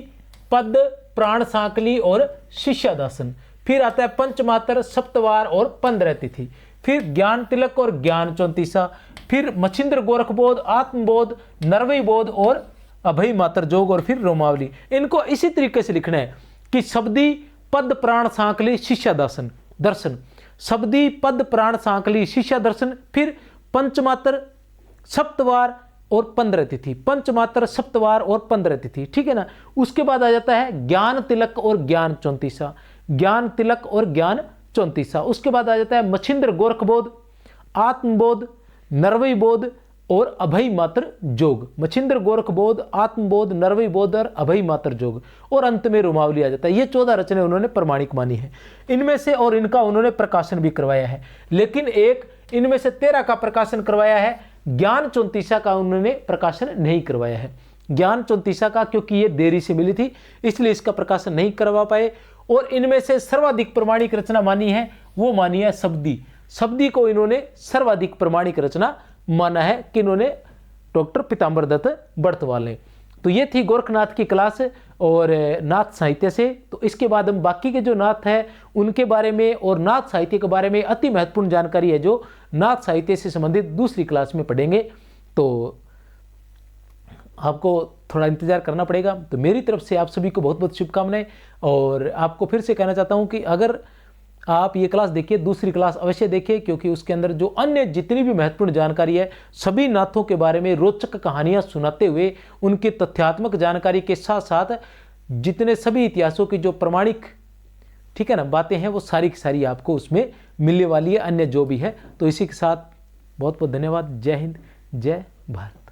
पद, प्राण सांकली और शिष्यादासन। फिर आता है पंचमात्र, सप्तवार और 15 तिथि। फिर ज्ञान तिलक और ज्ञान 34। फिर मच्छिंद्र गोरखबोध, आत्मबोध, नरवई बोध और अभय मात्र जोग और फिर रोमावली। इनको इसी तरीके से लिखना है कि शब्दी, पद, प्राण सांकली, शिष्या दर्शन दर्शन। शब्दी, पद, प्राण सांकली, शिष्या दर्शन। फिर पंचमात्र, सप्तवार और 15 तिथि। पंचमात्र, सप्तवार और 15 तिथि, ठीक है ना। उसके बाद आ जाता है ज्ञान तिलक और ज्ञान 34। ज्ञान तिलक और ज्ञान 34। उसके बाद आ जाता है मच्छिंद्र गोरखबोध, आत्मबोध, नरवई बोध और अभय मात्र जोग। मच्छिंद्र गोरखबोध, आत्मबोध, नरवई बोध और अभय मात्र जोग। और अंत में रोमावली आ जाता है। ये 14 रचने उन्होंने प्रमाणिक मानी है। इनमें से और इनका उन्होंने प्रकाशन भी करवाया है, लेकिन एक इनमें से 13 का प्रकाशन करवाया है, ज्ञान 34 का उन्होंने प्रकाशन नहीं करवाया है। ज्ञान 34 का क्योंकि ये देरी से मिली थी इसलिए इसका प्रकाशन नहीं करवा पाए। और इनमें से सर्वाधिक प्रमाणिक रचना मानी है वो मानी है शब्दी। शब्दी को इन्होंने सर्वाधिक प्रमाणिक रचना माना है कि इन्होंने डॉक्टर पीताम्बर दत्त बर्तवाल ने। तो ये थी गोरखनाथ की क्लास और नाथ साहित्य से। तो इसके बाद हम बाकी के जो नाथ है उनके बारे में और नाथ साहित्य के बारे में अति महत्वपूर्ण जानकारी है जो नाथ साहित्य से संबंधित दूसरी क्लास में पढ़ेंगे। तो आपको थोड़ा इंतजार करना पड़ेगा। तो मेरी तरफ से आप सभी को बहुत बहुत शुभकामनाएं। और आपको फिर से कहना चाहता हूं कि अगर आप ये क्लास देखिए, दूसरी क्लास अवश्य देखिए, क्योंकि उसके अंदर जो अन्य जितनी भी महत्वपूर्ण जानकारी है सभी नाथों के बारे में रोचक कहानियां सुनाते हुए उनकी तथ्यात्मक जानकारी के साथ साथ जितने सभी इतिहासों की जो प्रमाणिक, ठीक है ना, बातें हैं वो सारी की सारी आपको उसमें मिलने वाली है, अन्य जो भी है। तो इसी के साथ बहुत बहुत धन्यवाद। जय हिंद, जय भारत।